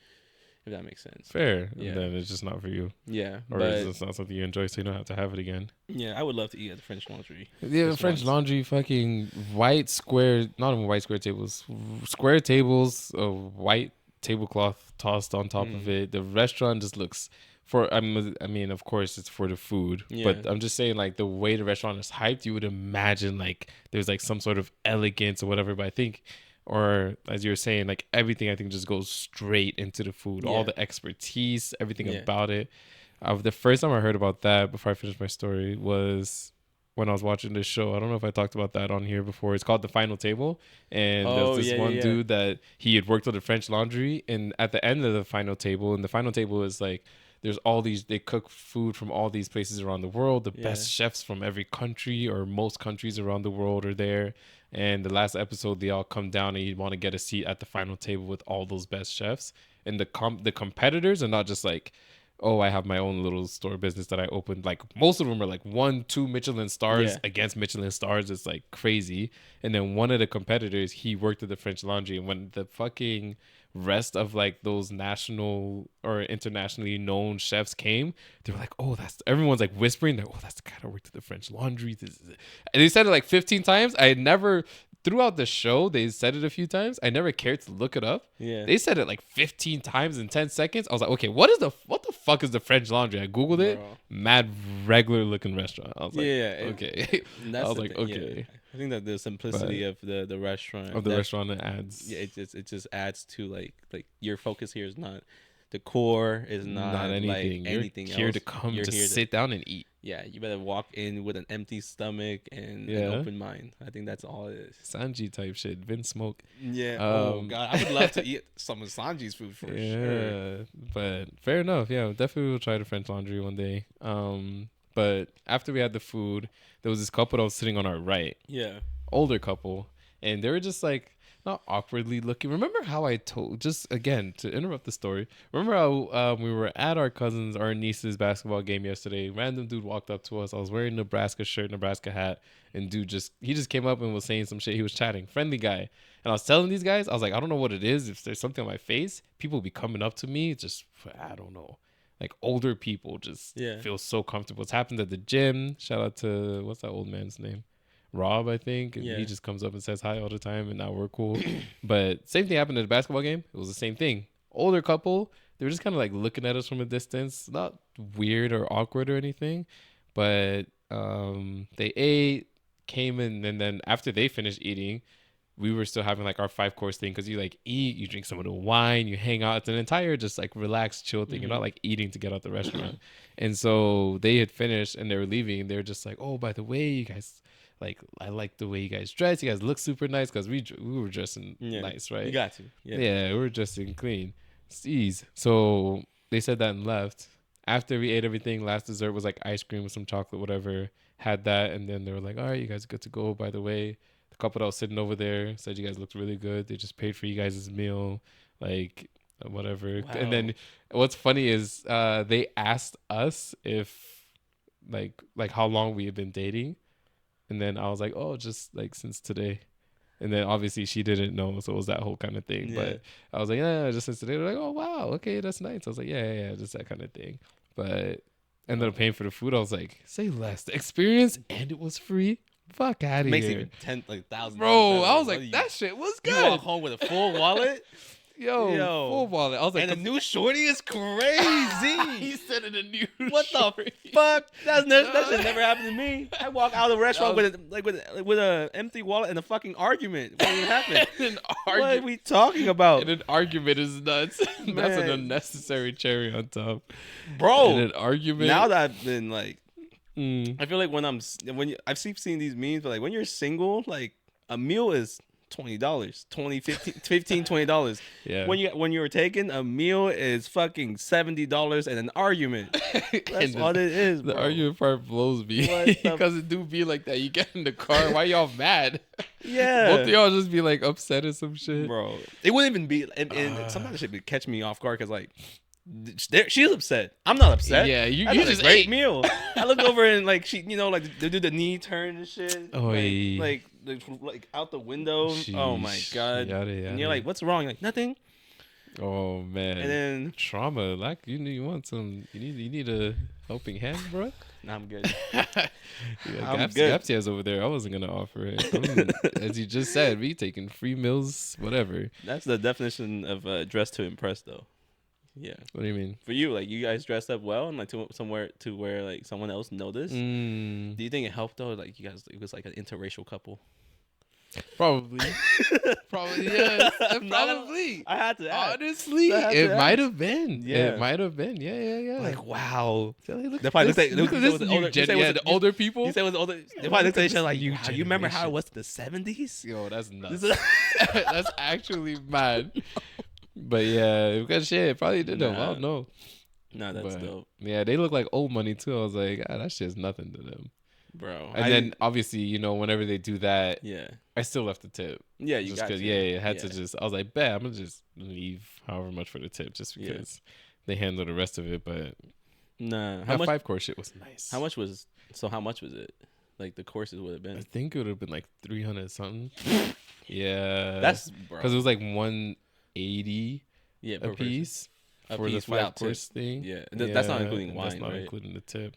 Speaker 2: If that makes sense.
Speaker 1: Fair. Yeah. And then it's just not for you.
Speaker 2: Yeah.
Speaker 1: Or it's not something you enjoy, so you don't have to have it again.
Speaker 2: Yeah, I would love to eat at the French Laundry.
Speaker 1: Yeah, the French Laundry, fucking white square, not even white square tables, square tables, a white tablecloth tossed on top of it. The restaurant just looks I mean, of course, it's for the food. Yeah. But I'm just saying, like, the way the restaurant is hyped, you would imagine, like, there's, like, some sort of elegance or whatever. But I think... Or as you were saying, like everything I think just goes straight into the food. All the expertise, everything about it. The first time I heard about that before I finished my story was when I was watching this show. I don't know if I talked about that on here before. It's called The Final Table. And there's this one dude that he had worked at the French Laundry. And at the end of The Final Table, and The Final Table is like, there's all these, they cook food from all these places around the world. The best chefs from every country or most countries around the world are there. And the last episode, they all come down and you want to get a seat at the final table with all those best chefs. And the competitors are not just like, oh, I have my own little store business that I opened. Like most of them are like 1-2 Michelin stars against Michelin stars. It's like crazy. And then one of the competitors, he worked at the French Laundry. And when the fucking rest of like those national or internationally known chefs came, they were like, oh, everyone's like whispering that, oh, that's the guy that worked at the French Laundry. And they said it like 15 times. I had never, throughout the show, they said it a few times. I never cared to look it up. Yeah. They said it like 15 times in 10 seconds. I was like, okay, what the fuck is the French Laundry? I Googled it. Mad regular looking restaurant. I was like, okay. I was like, okay.
Speaker 2: Yeah. I think that the simplicity of the restaurant
Speaker 1: restaurant adds.
Speaker 2: Yeah, it just adds to like your focus here is not the core is not anything. Like anything
Speaker 1: You're here to come to sit down and eat.
Speaker 2: Yeah, you better walk in with an empty stomach and an open mind. I think that's all it is.
Speaker 1: Sanji type shit. Vince Smoke.
Speaker 2: Yeah. Oh god, I would love to eat some of Sanji's food for sure. Yeah,
Speaker 1: but fair enough. Yeah, definitely will try the French Laundry one day. But after we had the food, there was this couple that was sitting on our right. Yeah. Older couple. And they were just like, not awkwardly looking. Remember how I told, just again, to interrupt the story. Remember how we were at our niece's basketball game yesterday. Random dude walked up to us. I was wearing a Nebraska shirt, Nebraska hat. And dude he just came up and was saying some shit. He was chatting. Friendly guy. And I was telling these guys, I was like, I don't know what it is. If there's something on my face, people be coming up to me. Just, I don't know. Like older people just feel so comfortable. It's happened at the gym. Shout out to, what's that old man's name? Rob, I think. And he just comes up and says hi all the time, and now we're cool. But same thing happened at a basketball game. It was the same thing. Older couple, they were just kind of like looking at us from a distance. Not weird or awkward or anything. But they ate, came in, and then after they finished eating, we were still having like our 5-course thing because you like eat, you drink some of the wine, you hang out. It's an entire just like relaxed, chill thing. You're not like eating to get out the restaurant. And so they had finished and they were leaving. They were just like, oh, by the way, you guys, like, I like the way you guys dress. You guys look super nice because we were dressing nice, right?
Speaker 2: You got to.
Speaker 1: Yeah, we were dressing clean. Steez. So they said that and left. After we ate everything, last dessert was like ice cream with some chocolate, whatever. Had that. And then they were like, all right, you guys are good to go, by the way. The couple that was sitting over there said you guys looked really good. They just paid for you guys' meal, like whatever. Wow. And then what's funny is they asked us if like how long we had been dating, and then I was like, oh, just like since today. And then obviously she didn't know, so it was that whole kind of thing. Yeah. But I was like, yeah, just since today. They're like, oh wow, okay, that's nice. I was like, yeah, just that kind of thing. But ended up paying for the food. I was like, say less. The experience, and it was free. Fuck out of here.
Speaker 2: Makes it 10,000.
Speaker 1: Bro, I was like, that shit was good.
Speaker 2: You walk home with a full wallet.
Speaker 1: Yo, full wallet. I was like,
Speaker 2: and the new shorty is crazy.
Speaker 1: he said it a new.
Speaker 2: What the fuck? That should never happened to me. I walk out of the restaurant with a empty wallet and a fucking argument. What even happened? What are we talking about?
Speaker 1: And an argument is nuts. That's an unnecessary cherry on top,
Speaker 2: bro.
Speaker 1: And an argument.
Speaker 2: Now that I've been like, I feel like I've seen these memes, but like when you're single, like a meal is $20, $15, $20.
Speaker 1: Yeah.
Speaker 2: When you were taken, a meal is fucking $70 and an argument. That's what it is, bro.
Speaker 1: The argument part blows me because it do be like that. You get in the car, why y'all mad?
Speaker 2: Yeah,
Speaker 1: both of y'all just be like upset or some shit,
Speaker 2: bro. It wouldn't even be. And sometimes it should catch me off guard because like. She's upset. I'm not upset.
Speaker 1: Yeah, you
Speaker 2: just
Speaker 1: a
Speaker 2: great
Speaker 1: ate.
Speaker 2: Meal. I looked over and like she, like they do the knee turn and shit.
Speaker 1: Oh,
Speaker 2: like out the window.
Speaker 1: Sheesh.
Speaker 2: Oh my god.
Speaker 1: Yada.
Speaker 2: And you're like, what's wrong? You're like nothing.
Speaker 1: Oh man.
Speaker 2: And then
Speaker 1: trauma. Like you want some. You need a helping hand, bro.
Speaker 2: Nah, I'm good.
Speaker 1: I'm good. Gapsia's over there. I wasn't gonna offer it. As you just said, me taking free meals, whatever.
Speaker 2: That's the definition of dress to impress, though. Yeah.
Speaker 1: What do you mean?
Speaker 2: For you, like you guys dressed up well and like somewhere to where like someone else noticed. Do you think it helped though? Like you guys, it was like an interracial couple.
Speaker 1: Probably. Probably, yes. Probably.
Speaker 2: I had to ask.
Speaker 1: Honestly, it might have been.
Speaker 2: Yeah.
Speaker 1: It might have been. Yeah.
Speaker 2: Like, wow.
Speaker 1: Look
Speaker 2: They probably
Speaker 1: look at this the older people.
Speaker 2: You said it was older. They probably looked at each other like, you remember how it was in the 70s?
Speaker 1: Yo, that's nuts. That's actually mad. But yeah, because shit, it probably did them. I don't know.
Speaker 2: No, that's dope.
Speaker 1: Yeah, they look like old money too. I was like, that shit's nothing to them.
Speaker 2: Bro.
Speaker 1: And then obviously, whenever they do that, I still left the tip.
Speaker 2: Yeah, you got to.
Speaker 1: Yeah, I had to just, I was like, bet, I'm going to just leave however much for the tip just because they handle the rest of it. But
Speaker 2: nah,
Speaker 1: that 5-course shit was nice.
Speaker 2: How much was it? Like the courses would have been?
Speaker 1: I think it would have been like 300 something. Yeah.
Speaker 2: That's, bro.
Speaker 1: Because it was like 180
Speaker 2: a
Speaker 1: piece for the 5-course thing.
Speaker 2: Yeah. That's not including wine,
Speaker 1: that's not
Speaker 2: right?
Speaker 1: including the tip.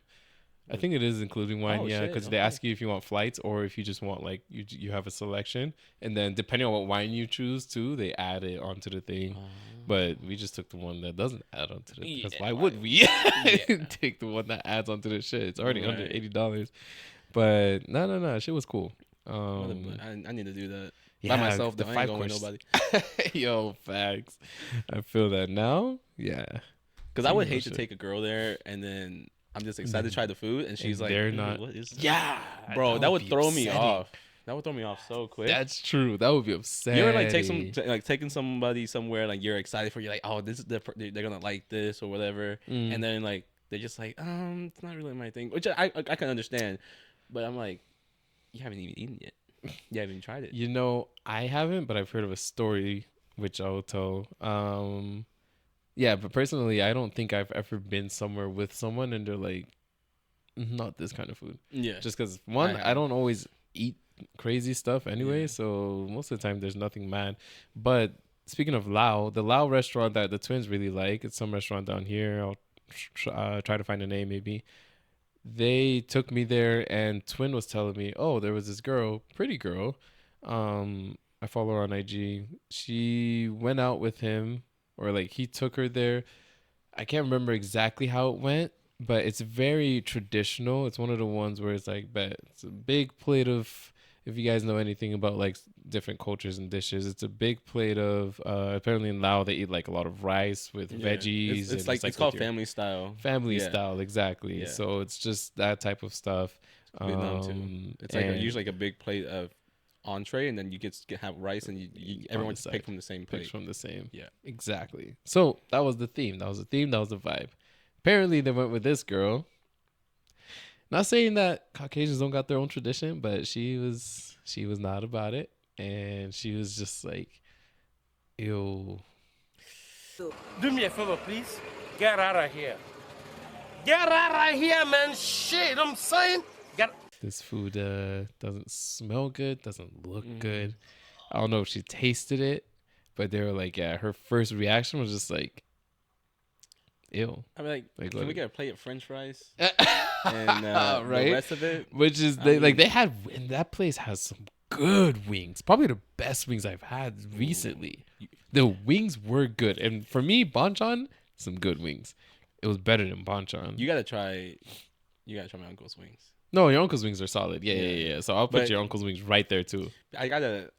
Speaker 1: I think it is including wine, because they ask you if you want flights or if you just want like you have a selection, and then depending on what wine you choose too, they add it onto the thing. But we just took the one that doesn't add onto the thing. Because why would we take the one that adds onto the shit? It's already under $80. But no, shit was cool.
Speaker 2: I need to do that
Speaker 1: by
Speaker 2: myself. The 5-course. Nobody.
Speaker 1: Yo, facts. I feel that now. Yeah,
Speaker 2: because I would hate to take a girl there and then I'm just excited to try the food, and she's like,
Speaker 1: "They're not."
Speaker 2: What is this?
Speaker 1: Yeah,
Speaker 2: bro, that would throw me off. That would throw me off so quick.
Speaker 1: That's true. That would be upsetting.
Speaker 2: You ever like taking somebody somewhere like you're excited for, you're like, oh, this is they're gonna like this or whatever, and then like they're just like, it's not really my thing, which I can understand, but I'm like, you haven't even eaten yet. You haven't even tried it.
Speaker 1: I haven't, but I've heard of a story which I will tell. Yeah, but personally, I don't think I've ever been somewhere with someone and they're like, not this kind of food. Yeah. Just because, I don't always eat crazy stuff anyway, so most of the time there's nothing mad. But speaking of Lao, the Lao restaurant that the twins really like, it's some restaurant down here. I'll try to find a name maybe. They took me there and Twin was telling me, oh, there was this girl, pretty girl. I follow her on IG. She went out with him. Or like he took her there. I can't remember exactly how it went, but it's very traditional. It's one of the ones where it's like, it's a big plate of, if you guys know anything about like different cultures and dishes, it's a big plate of, apparently in Lao, they eat like a lot of rice with veggies.
Speaker 2: It's called family style.
Speaker 1: Family style, exactly. Yeah. So it's just that type of stuff.
Speaker 2: Vietnam too. It's like usually like a big plate of entree, and then you have rice, and everyone just pick from the same plate.
Speaker 1: Picks from the same. Yeah, exactly. So that was the theme. That was the vibe. Apparently, they went with this girl. Not saying that Caucasians don't got their own tradition, but she was not about it, and she was just like, ew.
Speaker 5: Do me a favor, please. Get out of here. Get out of here, man. Shit, I'm saying.
Speaker 1: This food doesn't smell good, doesn't look good. I don't know if she tasted it, but they were like, her first reaction was just like, ew.
Speaker 2: I mean, like can we get a plate of French fries?
Speaker 1: And right?
Speaker 2: The rest of it?
Speaker 1: Which is, that place has some good wings. Probably the best wings I've had recently. The wings were good, and for me, Bonchon, some good wings. It was better than Bonchon.
Speaker 2: You gotta try my uncle's wings.
Speaker 1: No, your uncle's wings are solid. Yeah. So I'll put
Speaker 2: But
Speaker 1: your uncle's wings right there too.
Speaker 2: You gotta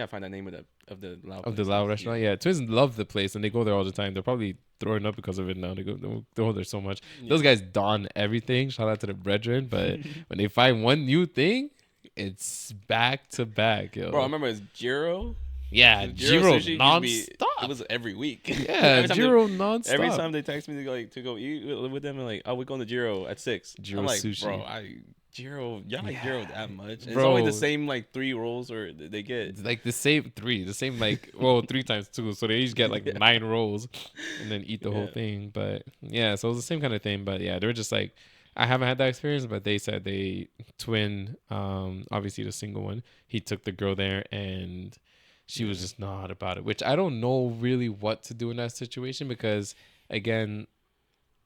Speaker 2: find the name of the Lao
Speaker 1: Of the Lao restaurant, yeah. Twins love the place and they go there all the time. They're probably throwing up because of it now. They go there so much. Those guys don everything. Shout out to the brethren. But when they find one new thing, it's back to back, yo.
Speaker 2: Bro, I remember it's Jiro.
Speaker 1: Yeah, Jiro non-stop.
Speaker 2: It was every week.
Speaker 1: Yeah, Jiro non-stop.
Speaker 2: Every time they text me to go eat with them, and like, oh, we're going to Jiro at 6.
Speaker 1: Jiro
Speaker 2: I'm like,
Speaker 1: sushi.
Speaker 2: bro, Jiro, y'all like Jiro that much? And it's
Speaker 1: Bro.
Speaker 2: only the same like 3 rolls or they get.
Speaker 1: It's like the same 3 like 3 times 2. So they each get like 9 rolls and then eat the whole thing. But yeah, so it was the same kind of thing. But yeah, they were just like, I haven't had that experience, but they said twin, obviously the single one, he took the girl there and she was just not about it, which I don't know really what to do in that situation because, again,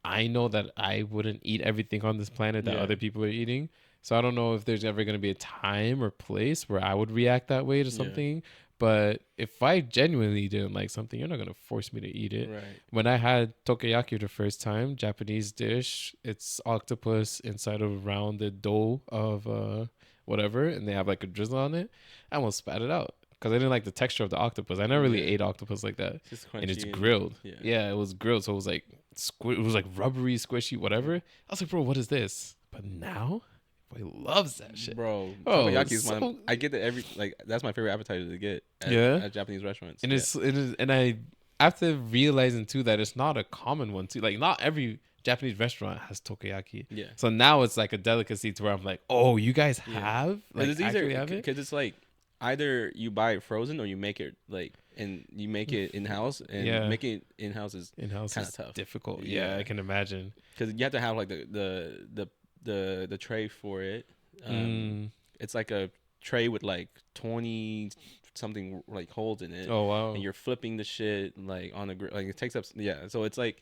Speaker 1: I know that I wouldn't eat everything on this planet that other people are eating. So I don't know if there's ever going to be a time or place where I would react that way to something. But if I genuinely didn't like something, you're not going to force me to eat it.
Speaker 2: Right.
Speaker 1: When I had takoyaki the first time, Japanese dish, it's octopus inside of a rounded dough of whatever, and they have like a drizzle on it. I almost spat it out. Because I didn't like the texture of the octopus. I never really ate octopus like that. And it's grilled. Yeah, it was grilled. So it was like it was like rubbery, squishy, whatever. I was like, bro, what is this? But now, boy loves that shit.
Speaker 2: Bro,
Speaker 1: oh,
Speaker 2: takoyaki is one of, I get it that's my favorite appetizer to get at Japanese restaurants.
Speaker 1: And it is, and I after realizing too that it's not a common one too. Like not every Japanese restaurant has takoyaki.
Speaker 2: Yeah.
Speaker 1: So now it's like a delicacy to where I'm like, oh, you guys have? Like,
Speaker 2: it's easier because it's like either you buy it frozen or you make it you make it in house, and making it in house is kind of tough,
Speaker 1: difficult. Yeah, I can imagine
Speaker 2: because you have to have like the tray for it. It's like a tray with like 20 something like holes in it.
Speaker 1: Oh wow!
Speaker 2: And you're flipping the shit like on the grill. Like it takes up. Yeah, so it's like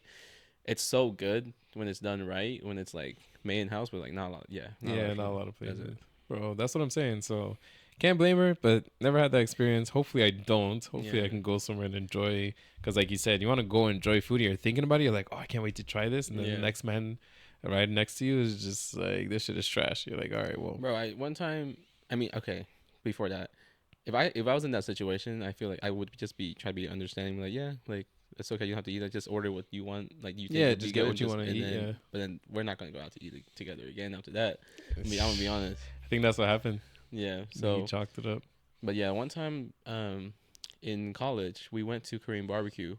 Speaker 2: it's so good when it's done right. When it's like made in house, but like not a lot. Not a lot of places.
Speaker 1: Bro, that's what I'm saying. So. Can't blame her, but never had that experience. Hopefully I don't. Hopefully I can go somewhere and enjoy. Because like you said, you want to go enjoy food. You're thinking about it. You're like, oh, I can't wait to try this. And then the next man right next to you is just like, this shit is trash. You're like, all right, well.
Speaker 2: Bro, one time, okay, before that, if I was in that situation, I feel like I would just try to be understanding. Like, yeah, like, it's okay. You don't have to eat it. Just order what you want. Like, you think
Speaker 1: just get what you want to eat.
Speaker 2: But then we're not going to go out to eat together again after that. I'm going to be honest.
Speaker 1: I think that's what happened.
Speaker 2: Yeah, so
Speaker 1: he chalked it up.
Speaker 2: But yeah, one time in college, we went to Korean barbecue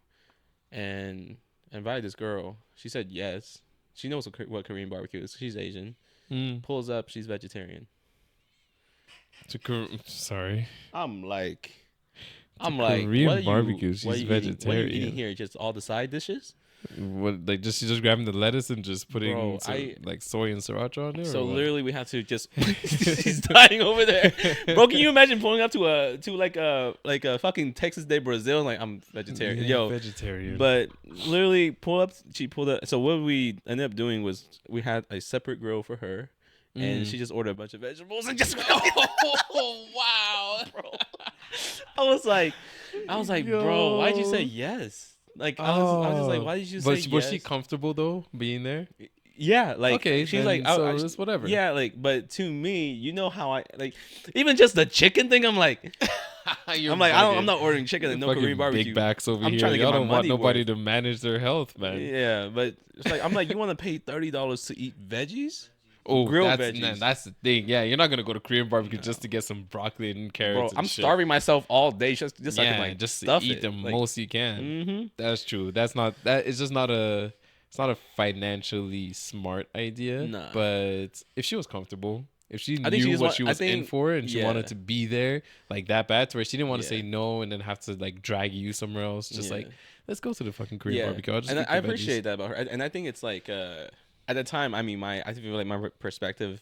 Speaker 2: and invited this girl. She said yes. She knows what Korean barbecue is. She's Asian. Pulls up, she's vegetarian.
Speaker 1: Sorry.
Speaker 2: I'm like,
Speaker 1: Korean barbecue. She's vegetarian.
Speaker 2: What are you eating here? Just all the side dishes?
Speaker 1: What, like she's just grabbing the lettuce and just putting like soy and sriracha on there?
Speaker 2: So literally we have to just she's dying over there. Bro, can you imagine pulling up to a fucking Texas de Brazil? Like, I'm vegetarian.
Speaker 1: Vegetarian.
Speaker 2: But literally she pulled up. So what we ended up doing was we had a separate grill for her. And she just ordered a bunch of vegetables and just
Speaker 1: oh wow,
Speaker 2: bro. I was like, bro, why'd you say yes? Like I was just like, why did you say yes?
Speaker 1: Was she comfortable though being there?
Speaker 2: Yeah, like
Speaker 1: okay,
Speaker 2: she's like,
Speaker 1: it's whatever.
Speaker 2: Yeah, like, but to me, you know how I like, even just the chicken thing. I'm like, I'm not ordering chicken and no Korean barbecue.
Speaker 1: Big backs over
Speaker 2: I'm
Speaker 1: here.
Speaker 2: Trying to
Speaker 1: Y'all
Speaker 2: get
Speaker 1: don't want nobody
Speaker 2: worth.
Speaker 1: To manage their health, man.
Speaker 2: Yeah, but it's like I'm like, you want to pay $30 to eat veggies?
Speaker 1: Oh,
Speaker 2: grilled veggies.
Speaker 1: That's the thing. Yeah, you're not gonna go to Korean barbecue just to get some broccoli and carrots.
Speaker 2: Bro, I'm starving myself all day just so I can like
Speaker 1: just
Speaker 2: stuff
Speaker 1: eat
Speaker 2: it.
Speaker 1: the most you can.
Speaker 2: Mm-hmm.
Speaker 1: That's true. It's just not a. It's not a financially smart idea.
Speaker 2: Nah.
Speaker 1: But if she was comfortable, if she knew what she was in for and she wanted to be there like that bad, to where she didn't want to say no and then have to like drag you somewhere else, just like let's go to the fucking Korean barbecue.
Speaker 2: I appreciate that about her, and I think it's like at the time, I feel like my perspective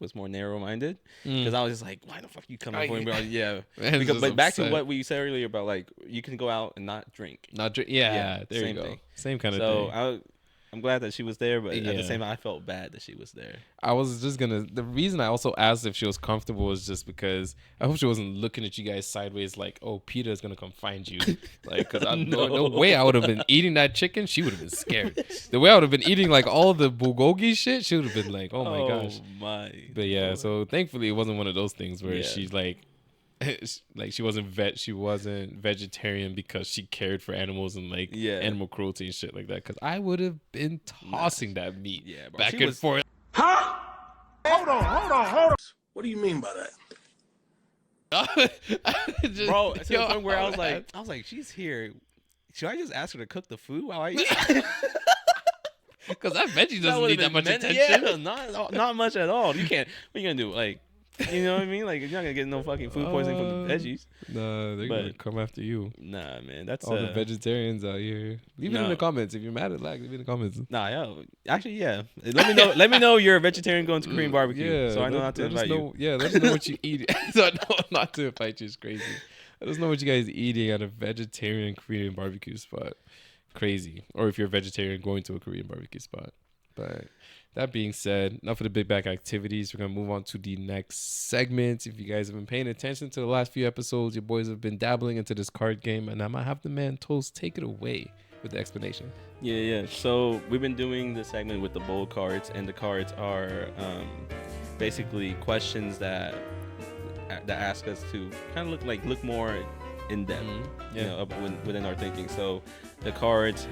Speaker 2: was more narrow-minded because I was just like, why the fuck you come up with me? Yeah, but back to what we said earlier about like you can go out and not drink.
Speaker 1: Yeah, there you go. Thing. Same kind of thing.
Speaker 2: I'm glad that she was there, but at the
Speaker 1: Yeah.
Speaker 2: same time, I felt bad that she was there.
Speaker 1: I was just gonna. The reason I also asked if she was comfortable was just because I hope she wasn't looking at you guys sideways, like, "Oh, Peter is gonna come find you." Like, cause no way I would have been eating that chicken. She would have been scared. The way I would have been eating like all the bulgogi shit, she would have been like, "Oh my gosh."
Speaker 2: My.
Speaker 1: But yeah,
Speaker 2: Lord.
Speaker 1: so thankfully it wasn't one of those things where
Speaker 2: Yeah.
Speaker 1: she's like, like she wasn't vegetarian because she cared for animals and like animal cruelty and shit like that. Because I would have been tossing that meat
Speaker 2: bro.
Speaker 1: back and forth.
Speaker 5: Huh? Hold on. What do you mean by that?
Speaker 2: Bro, to the point where I was like, she's here. Should I just ask her to cook the food while I eat?
Speaker 1: Because that veggie doesn't need that much attention.
Speaker 2: Yeah, not much at all. You can't. What are you gonna do? Like, you know what I mean? Like, you're not gonna get no fucking food poisoning from the veggies.
Speaker 1: Nah, they're gonna come after you.
Speaker 2: Nah, man, that's
Speaker 1: all the vegetarians out here. Leave it in the comments if you're mad at Lack. Leave it in the comments.
Speaker 2: Nah, yo, actually, yeah. Let me know. Let me know you're a vegetarian going to Korean barbecue, so I know not to invite you.
Speaker 1: Yeah, let us know what you eat. So I know not to invite you. It's crazy. Let us know what you guys eating at a vegetarian Korean barbecue spot. Crazy. Or if you're a vegetarian going to a Korean barbecue spot. But that being said, enough of the big back activities. We're going to move on to the next segment. If you guys have been paying attention to the last few episodes, your boys have been dabbling into this card game, and I'm going to have the man Toast take it away with the explanation.
Speaker 2: Yeah. So we've been doing the segment with the bold cards, and the cards are basically questions that ask us to kind of look more in depth, within our thinking. So the cards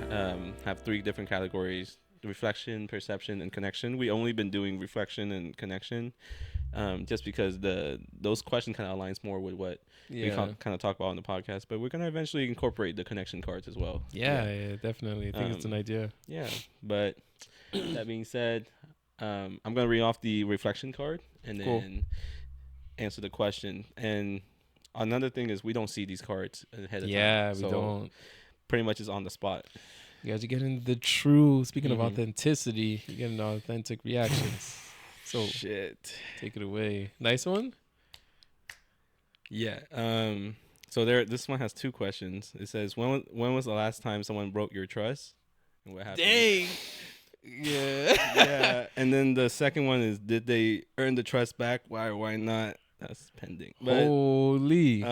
Speaker 2: have 3 different categories: reflection, perception, and connection. We only been doing reflection and connection, just because those questions kind of aligns more with what we kind of talk about on the podcast. But we're gonna eventually incorporate the connection cards as well.
Speaker 1: Yeah, definitely. I think it's an idea.
Speaker 2: Yeah, but that being said, I'm gonna read off the reflection card and then answer the question. And another thing is we don't see these cards ahead of time.
Speaker 1: Yeah, we don't.
Speaker 2: Pretty much is on the spot.
Speaker 1: You guys are getting the true. Speaking of authenticity, you're getting authentic reactions. So
Speaker 2: shit,
Speaker 1: take it away. Nice one.
Speaker 2: Yeah. So this one has 2 questions. It says, when was the last time someone broke your trust, and what happened?
Speaker 1: Dang. Yeah.
Speaker 2: Yeah. And then the second one is, did they earn the trust back? Why or why not? That's pending. But,
Speaker 1: holy.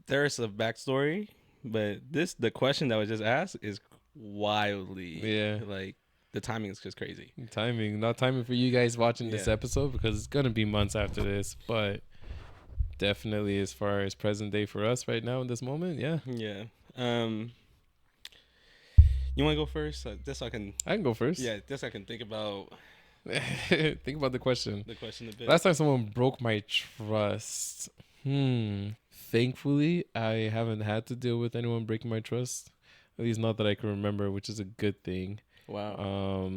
Speaker 2: There's a backstory, but the question that was just asked is wildly like the timing is just crazy.
Speaker 1: Not timing for you guys watching this episode, because it's gonna be months after this, but definitely as far as present day for us right now in this moment. You want to go first? This I can go first.
Speaker 2: This I can think about.
Speaker 1: Think about the question
Speaker 2: A bit.
Speaker 1: Last time someone broke my trust, thankfully I haven't had to deal with anyone breaking my trust, at least not that I can remember, which is a good thing.
Speaker 2: Wow.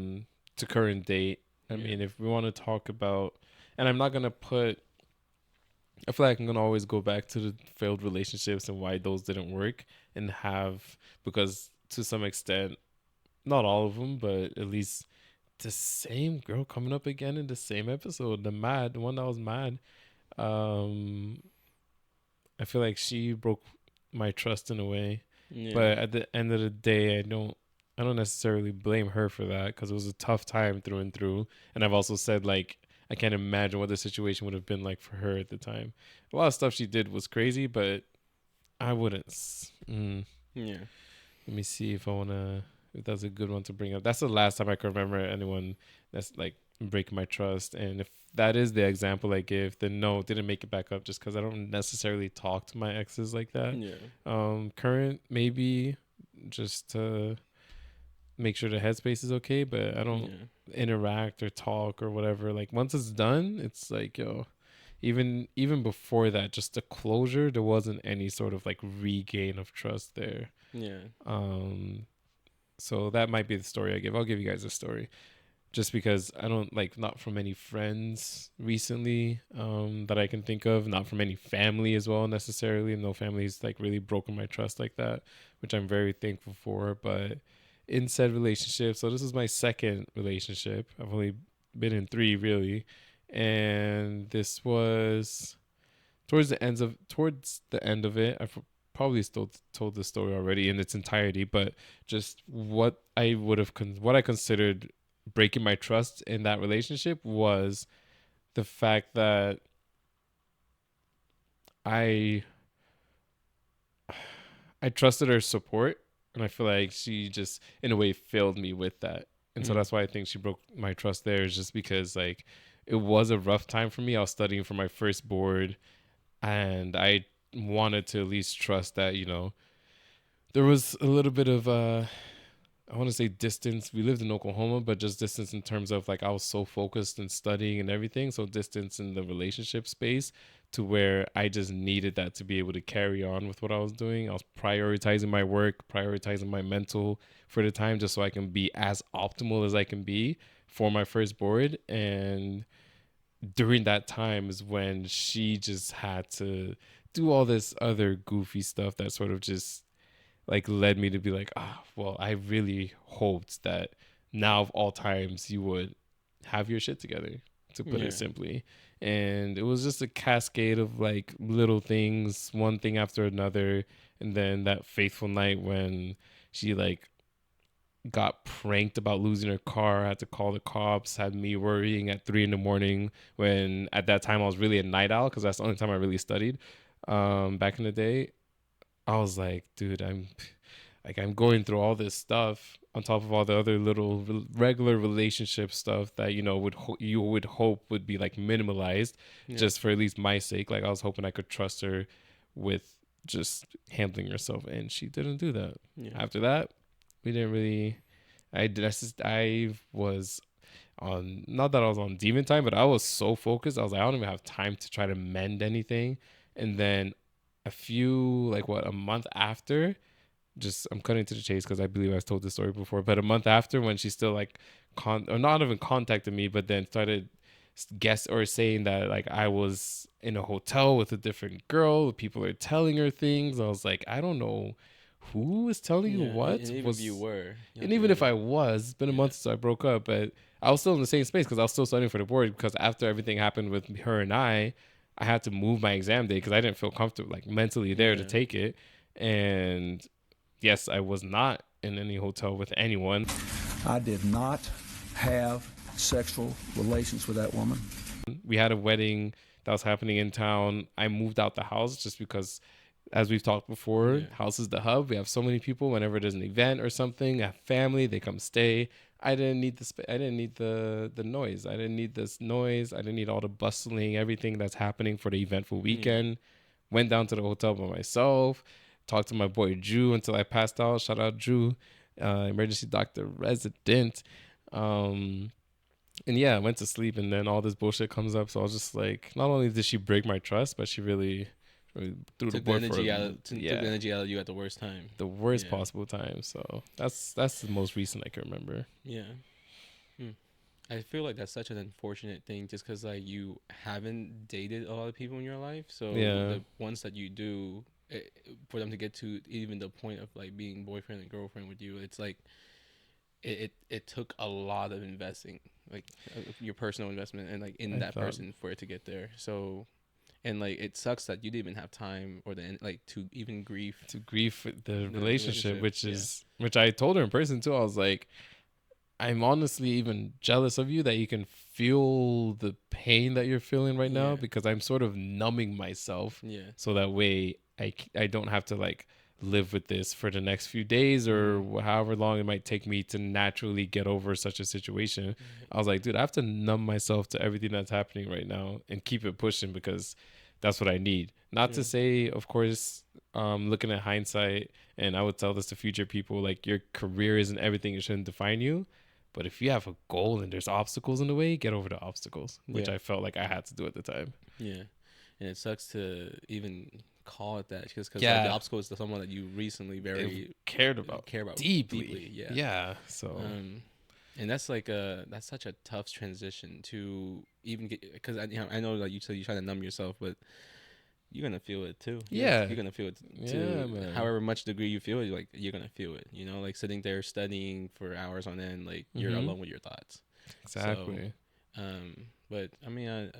Speaker 1: To current date. I mean, if we want to talk about, and I'm not gonna I feel like I'm gonna always go back to the failed relationships and why those didn't work, and because to some extent, not all of them, but at least the same girl coming up again in the same episode, the one that was mad. I feel like she broke my trust in a way, but at the end of the day, I don't necessarily blame her for that, because it was a tough time through and through. And I've also said, like, I can't imagine what the situation would have been like for her at the time. A lot of stuff she did was crazy, but I wouldn't. Let me see if that's a good one to bring up. That's the last time I can remember anyone that's like breaking my trust. And if that is the example I give, then no, didn't make it back up, just because I don't necessarily talk to my exes like that. Current, maybe just to make sure the headspace is okay, but I don't interact or talk or whatever. Like, once it's done, it's like, even before that, just the closure, there wasn't any sort of like regain of trust there. So that might be the story I give. I'll give you guys a story, just because I don't not from any friends recently that I can think of, not from any family as well necessarily. No family's like really broken my trust like that, which I'm very thankful for. But in said relationship, so this is my second relationship. I've only been in 3 really, and this was towards the end of it. probably still told the story already in its entirety, but just what I would have what I considered breaking my trust in that relationship was the fact that I trusted her support, and I feel like she just in a way failed me with that. And so that's why I think she broke my trust there, is just because like it was a rough time for me. I was studying for my first board, and I wanted to at least trust that, you know, there was a little bit of I want to say distance. We lived in Oklahoma, but just distance in terms of like I was so focused in studying and everything. So distance in the relationship space to where I just needed that to be able to carry on with what I was doing. I was prioritizing my work, prioritizing my mental for the time, just so I can be as optimal as I can be for my first board. And during that time is when she just had to do all this other goofy stuff that sort of just like led me to be like, well, I really hoped that now of all times you would have your shit together, to put it simply. And it was just a cascade of like little things, one thing after another. And then that fateful night when she like got pranked about losing her car, had to call the cops, had me worrying at 3 a.m, when at that time I was really a night owl because that's the only time I really studied back in the day. I was like, dude, I'm going through all this stuff on top of all the other little regular relationship stuff that, you know, you would hope would be like minimalized just for at least my sake. Like I was hoping I could trust her with just handling herself, and she didn't do that. After that, we didn't really. I was on, not that I was on demon time, but I was so focused. I was like, I don't even have time to try to mend anything. And then a month after, just I'm cutting to the chase because I believe I've told this story before, but a month after, when she still like or not even contacted me, but then started saying that like I was in a hotel with a different girl, people are telling her things. I was like, I don't know who is telling you what.
Speaker 2: And even if you were,
Speaker 1: and even if I was, it's been a month since I broke up, but I was still in the same space because I was still studying for the board, because after everything happened with her and I had to move my exam day because I didn't feel comfortable like mentally there to take it. And yes, I was not in any hotel with anyone.
Speaker 6: I did not have sexual relations with that woman.
Speaker 1: We had a wedding that was happening in town. I moved out the house just because, as we've talked before, house is the hub. We have so many people. Whenever there's an event or something, I have family, they come stay. I didn't need I didn't need the noise. I didn't need this noise. I didn't need all the bustling, everything that's happening for the eventful weekend. Went down to the hotel by myself. Talked to my boy Drew until I passed out. Shout out Drew, emergency doctor resident. And yeah, I went to sleep, and then all this bullshit comes up. So I was just like, not only did she break my trust, but she really threw
Speaker 2: took the energy out of you at the worst time.
Speaker 1: The worst possible time. So that's the most recent I can remember.
Speaker 2: Yeah. I feel like that's such an unfortunate thing, just because like you haven't dated a lot of people in your life. So the ones that you do, for them to get to even the point of like being boyfriend and girlfriend with you, it's like it took a lot of investing, like your personal investment and like in that person for it to get there. So, and like it sucks that you didn't even have time or to even grieve
Speaker 1: the relationship, which I told her in person too. I was like, I'm honestly even jealous of you that you can feel the pain that you're feeling right now, because I'm sort of numbing myself. So that way I don't have to like live with this for the next few days or however long it might take me to naturally get over such a situation. I was like, dude, I have to numb myself to everything that's happening right now and keep it pushing, because that's what I need. Not to say, of course, looking at hindsight, and I would tell this to future people, like your career isn't everything. It shouldn't define you. But if you have a goal and there's obstacles in the way, get over the obstacles, which I felt like I had to do at the time.
Speaker 2: Yeah. And it sucks to even call it that, because the obstacle is to someone that you recently very
Speaker 1: cared about deeply. Yeah. So
Speaker 2: and that's like that's such a tough transition to even get, because I know like you said you try to numb yourself, but you're gonna feel it too. You're gonna feel it to however much degree you feel it, like you're gonna feel it, you know, like sitting there studying for hours on end, like you're alone with your thoughts.
Speaker 1: Exactly.
Speaker 2: So, but I mean,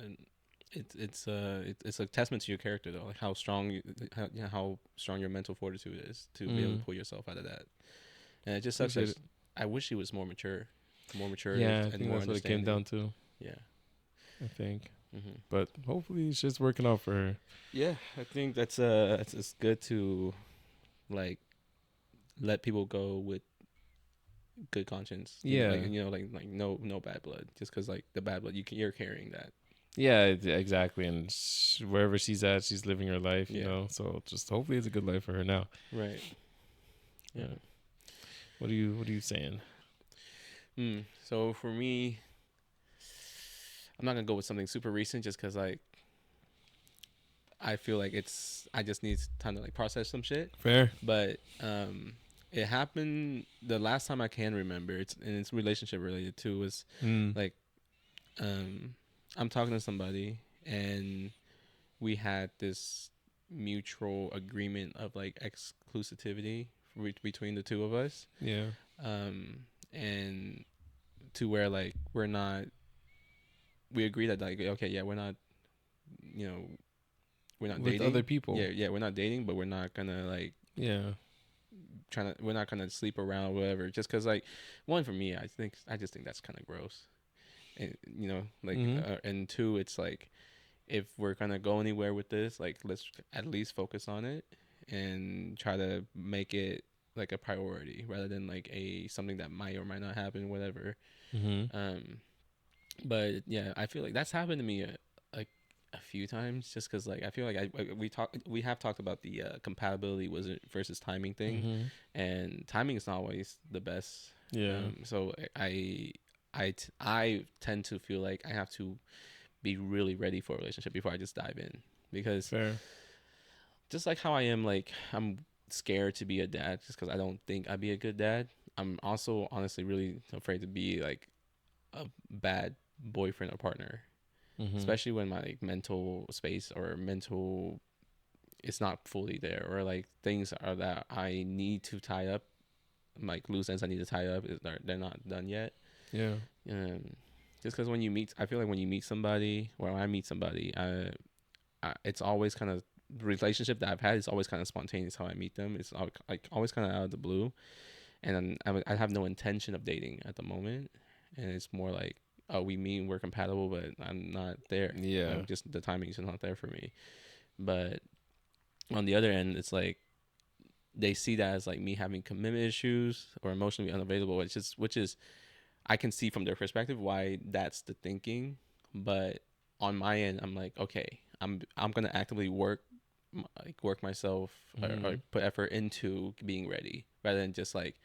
Speaker 2: it's a testament to your character though, like how strong how strong your mental fortitude is to be able to pull yourself out of that. And it just sucks. Like, I wish he was more mature.
Speaker 1: Yeah, I
Speaker 2: and
Speaker 1: think
Speaker 2: more
Speaker 1: that's what it came down to.
Speaker 2: Yeah,
Speaker 1: I think. But hopefully it's just working out for her.
Speaker 2: Yeah, I think it's good to like let people go with good conscience.
Speaker 1: Yeah,
Speaker 2: like no bad blood. Just because like the bad blood you're carrying that.
Speaker 1: Yeah, exactly. And wherever she's at, she's living her life. You know, so just hopefully it's a good life for her now.
Speaker 2: Right. Yeah.
Speaker 1: What are you saying?
Speaker 2: So for me, I'm not gonna go with something super recent just because like I feel like I just need time to like process some shit.
Speaker 1: Fair.
Speaker 2: But it happened the last time I can remember. It's relationship related too. Was like I'm talking to somebody and we had this mutual agreement of like exclusivity between the two of us.
Speaker 1: Yeah.
Speaker 2: And to where like we agree that like okay, yeah, we're not
Speaker 1: with
Speaker 2: dating
Speaker 1: other people.
Speaker 2: Yeah, we're not dating, but we're not gonna like we're not gonna sleep around or whatever. Just because like one, for me, I just think that's kind of gross, and and two, it's like if we're gonna go anywhere with this, like let's at least focus on it and try to make it like a priority rather than like something that might or might not happen, whatever. But yeah, I feel like that's happened to me like a few times, just because like I feel like we have talked about the compatibility versus timing thing, and timing is not always the best. So I tend to feel like I have to be really ready for a relationship before I just dive in, because just like how I am, like I'm scared to be a dad just because I don't think I'd be a good dad. I'm also honestly really afraid to be like a bad boyfriend or partner, especially when my like mental space or mental it's not fully there, or like things are that I need to tie up, like loose ends I need to tie up, they're not done yet. Just because I feel like when you meet somebody, or when I meet somebody, it's always kind of the relationship that I've had is always kind of spontaneous how I meet them. It's like always kind of out of the blue, and I have no intention of dating at the moment, and it's more like, oh, we meet, we're compatible, but I'm not there. Just the timing is not there for me. But on the other end, it's like they see that as like me having commitment issues or emotionally unavailable, which is I can see from their perspective why that's the thinking. But on my end, I'm like, okay, I'm gonna actively work myself or put effort into being ready, rather than just like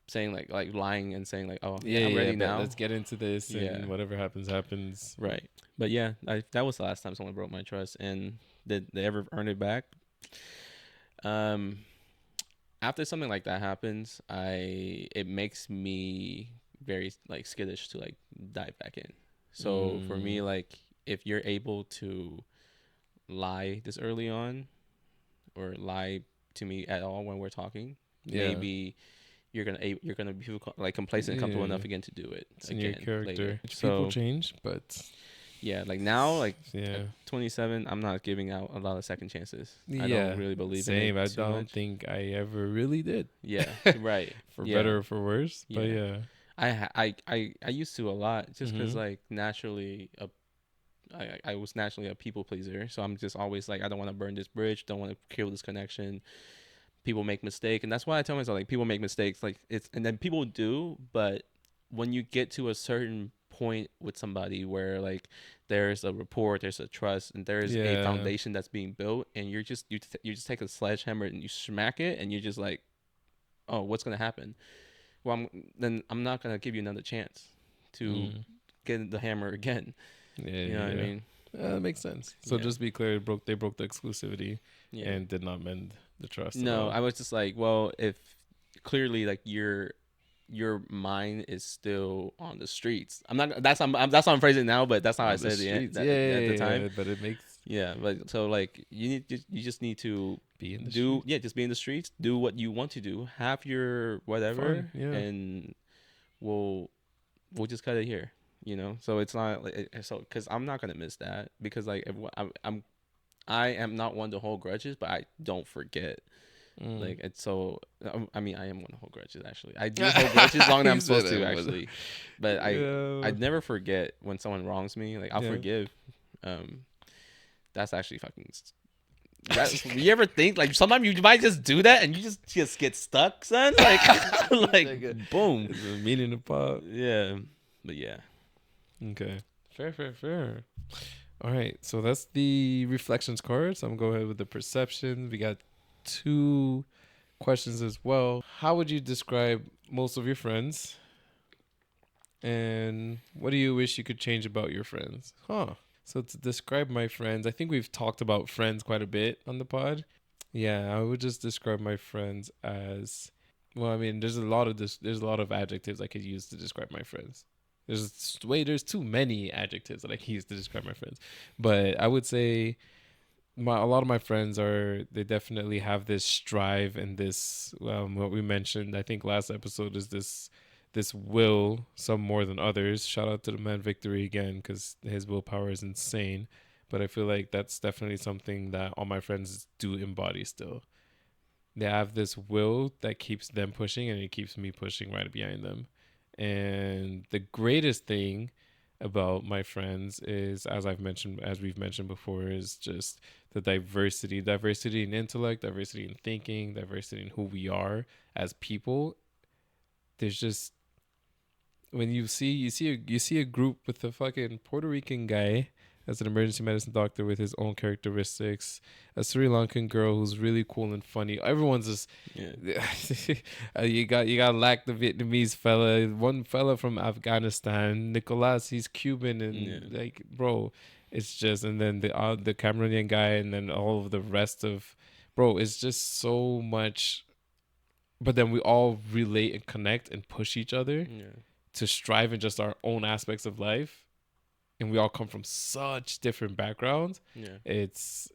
Speaker 2: saying like lying and saying like, oh yeah, I'm ready now,
Speaker 1: let's get into this, and whatever happens.
Speaker 2: Right. But yeah, that was the last time someone broke my trust. And did they ever earn it back? After something like that happens, it makes me very like skittish to like dive back in. So for me, like if you're able to lie this early on, or lie to me at all when we're talking, maybe you're gonna be like complacent and comfortable enough again to do it.
Speaker 1: It's in your character.
Speaker 2: Later.
Speaker 1: People change, but
Speaker 2: like now, like at 27, I'm not giving out a lot of second chances. I don't really believe in it.
Speaker 1: I don't think I ever really did.
Speaker 2: Right.
Speaker 1: For better or for worse. But
Speaker 2: I used to a lot, just because like naturally I was naturally a people pleaser, so I'm just always like, I don't want to burn this bridge, don't want to kill this connection. People make mistakes, and that's why I tell myself like people make mistakes, like and then people do, but when you get to a certain point with somebody where like there's a rapport, there's a trust, and there's a foundation that's being built, and you just take a sledgehammer and you smack it, and you're just like, oh, what's gonna happen? Well, I'm not gonna give you another chance to get the hammer again. What I mean?
Speaker 1: That makes sense. So just be clear, they broke the exclusivity and did not mend the trust.
Speaker 2: No, I was just like, well, if clearly like your mind is still on the streets. I'm not. That's how I'm phrasing it now, but that's how I said it at the time.
Speaker 1: But it makes
Speaker 2: but so like you just need to
Speaker 1: be in the
Speaker 2: streets. Just be in the streets. Do what you want to do. Have your whatever,
Speaker 1: fun,
Speaker 2: and we'll just cut it here. you know. So it's not like so because I'm not gonna miss that because like if I am not one to hold grudges, but I don't forget. Like it's so. I mean, I am one to hold grudges. Actually, I do hold grudges longer than I'm supposed to. Actually, but I never forget when someone wrongs me. Like I'll forgive. That's actually fucking. You ever think like sometimes you might just do that and you just get stuck, son? Like like boom,
Speaker 1: meaning to pop.
Speaker 2: Yeah, but yeah.
Speaker 1: Okay, fair. All right, so that's the reflections card. So I'm going to go ahead with the perception. We got 2 questions as well. How would you describe most of your friends? And what do you wish you could change about your friends? So to describe my friends, I think we've talked about friends quite a bit on the pod. Yeah, I would just describe my friends as, well, I mean, there's a lot of adjectives I could use to describe my friends. There's too many adjectives that I can use to describe my friends. But I would say a lot of my friends they definitely have this strive and this, what we mentioned, I think last episode, is this will, some more than others. Shout out to the man Victory again, because his willpower is insane. But I feel like that's definitely something that all my friends do embody still. They have this will that keeps them pushing, and it keeps me pushing right behind them. And the greatest thing about my friends is, as we've mentioned before, is just the diversity in intellect, diversity in thinking, diversity in who we are as people. There's just, when you see a group with a fucking Puerto Rican guy as an emergency medicine doctor with his own characteristics, a Sri Lankan girl who's really cool and funny. Everyone's just you got Lack, the Vietnamese fella, one fella from Afghanistan, Nicolas, he's Cuban, and like, bro, it's just, and then the Cameroonian guy, and then all of the rest of, bro, it's just so much. But then we all relate and connect and push each other to strive in just our own aspects of life. And we all come from such different backgrounds. Yeah. It's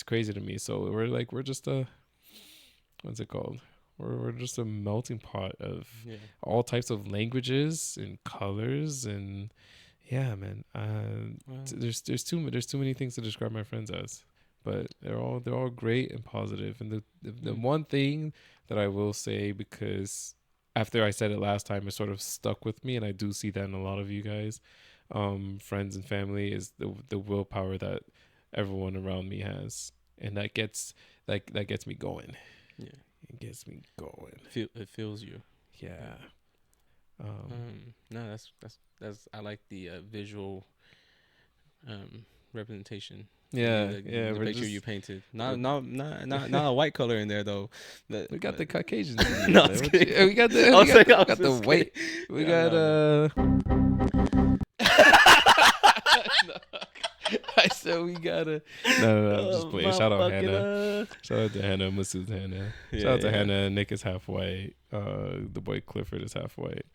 Speaker 1: crazy to me. So we're just a, what's it called? We're just a melting pot of all types of languages and colors, and yeah, man. There's too many things to describe my friends as, but they're all great and positive. And the one thing that I will say, because after I said it last time, it sort of stuck with me, and I do see that in a lot of you guys, friends and family, is the willpower that everyone around me has, and that gets me going. Yeah, it gets me going.
Speaker 2: It feels you.
Speaker 1: Yeah.
Speaker 2: No, that's I like the visual representation.
Speaker 1: Yeah,
Speaker 2: the picture you painted. Not a white color in there though.
Speaker 1: We got the Caucasians.
Speaker 2: No,
Speaker 1: we got the white. We got I said we gotta. No, I'm just playing. Shout out Hannah. Shout out to Hannah. Masood's Hannah. Shout out to Hannah. Nick is half white. The boy Clifford is half white.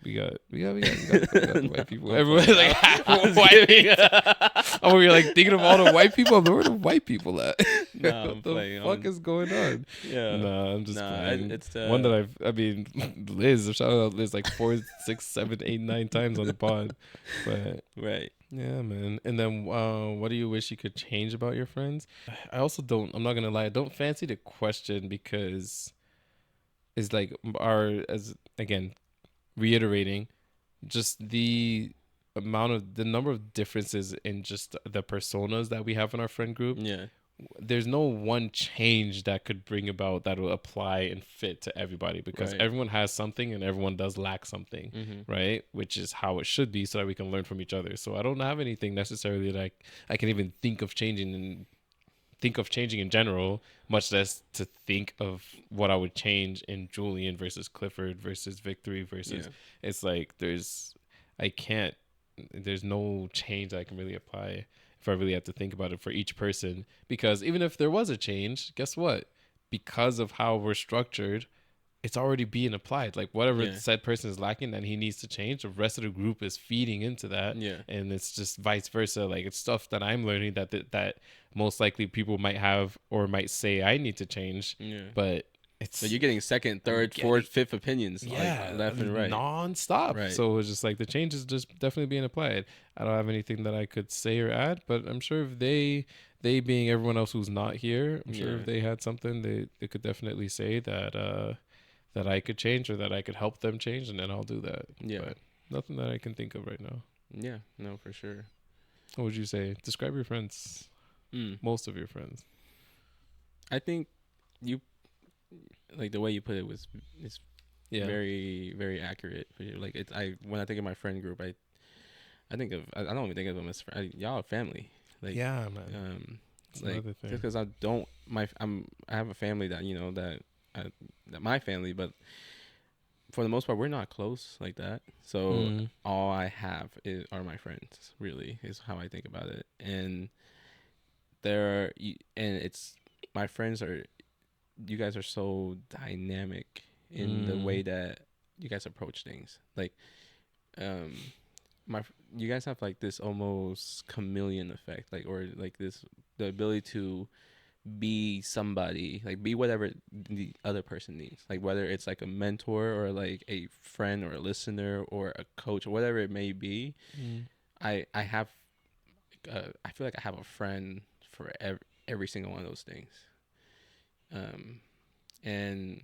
Speaker 1: We got the white people. Everyone's like half white. Oh, we're like thinking of all the white people. Where are the white people at?
Speaker 2: Nah,
Speaker 1: what the fuck is going on?
Speaker 2: Yeah.
Speaker 1: Nah, I'm just playing. It's one that Liz. Shout out Liz like 4, 6, 7, 8, 9 times on the pod. But
Speaker 2: right.
Speaker 1: Yeah, man. And then what do you wish you could change about your friends? I also don't, I'm not going to lie, I don't fancy the question, because it's like again, reiterating, just the number of differences in just the personas that we have in our friend group. Yeah. There's no one change that could bring about that will apply and fit to everybody, because everyone has something and everyone does lack something, right? Which is how it should be, so that we can learn from each other. So I don't have anything necessarily that I can even think of changing in general, much less to think of what I would change in Julian versus Clifford versus Victory versus it's like there's no change that I can really apply if I really have to think about it for each person. Because even if there was a change, guess what? Because of how we're structured, it's already being applied. Like whatever said person is lacking that he needs to change, the rest of the group is feeding into that. Yeah. And it's just vice versa. Like it's stuff that I'm learning that most likely people might have or might say I need to change. Yeah. But
Speaker 2: So you're getting second, third, fourth, fifth opinions, like left and right,
Speaker 1: non-stop.
Speaker 2: Right.
Speaker 1: So it's just like the change is just definitely being applied. I don't have anything that I could say or add, but I'm sure if they being everyone else who's not here, I'm sure if they had something, they could definitely say that that I could change or that I could help them change, and then I'll do that.
Speaker 2: Yeah.
Speaker 1: But nothing that I can think of right now.
Speaker 2: Yeah, no, for sure.
Speaker 1: What would you say? Describe your friends. Most of your friends.
Speaker 2: I think you, like the way you put it is very, very accurate. Like when I think of my friend group, I think of, I don't even think of them as y'all are family. Like,
Speaker 1: yeah, man.
Speaker 2: Like just because I have a family that that my family, but for the most part we're not close like that. So all I have are my friends. Really, is how I think about it. And it's my friends are. You guys are so dynamic in the way that you guys approach things. Like, you guys have like this almost chameleon effect, like, or like the ability to be somebody, like be whatever the other person needs, like whether it's like a mentor or like a friend or a listener or a coach or whatever it may be. I have I feel like I have a friend for every single one of those things. And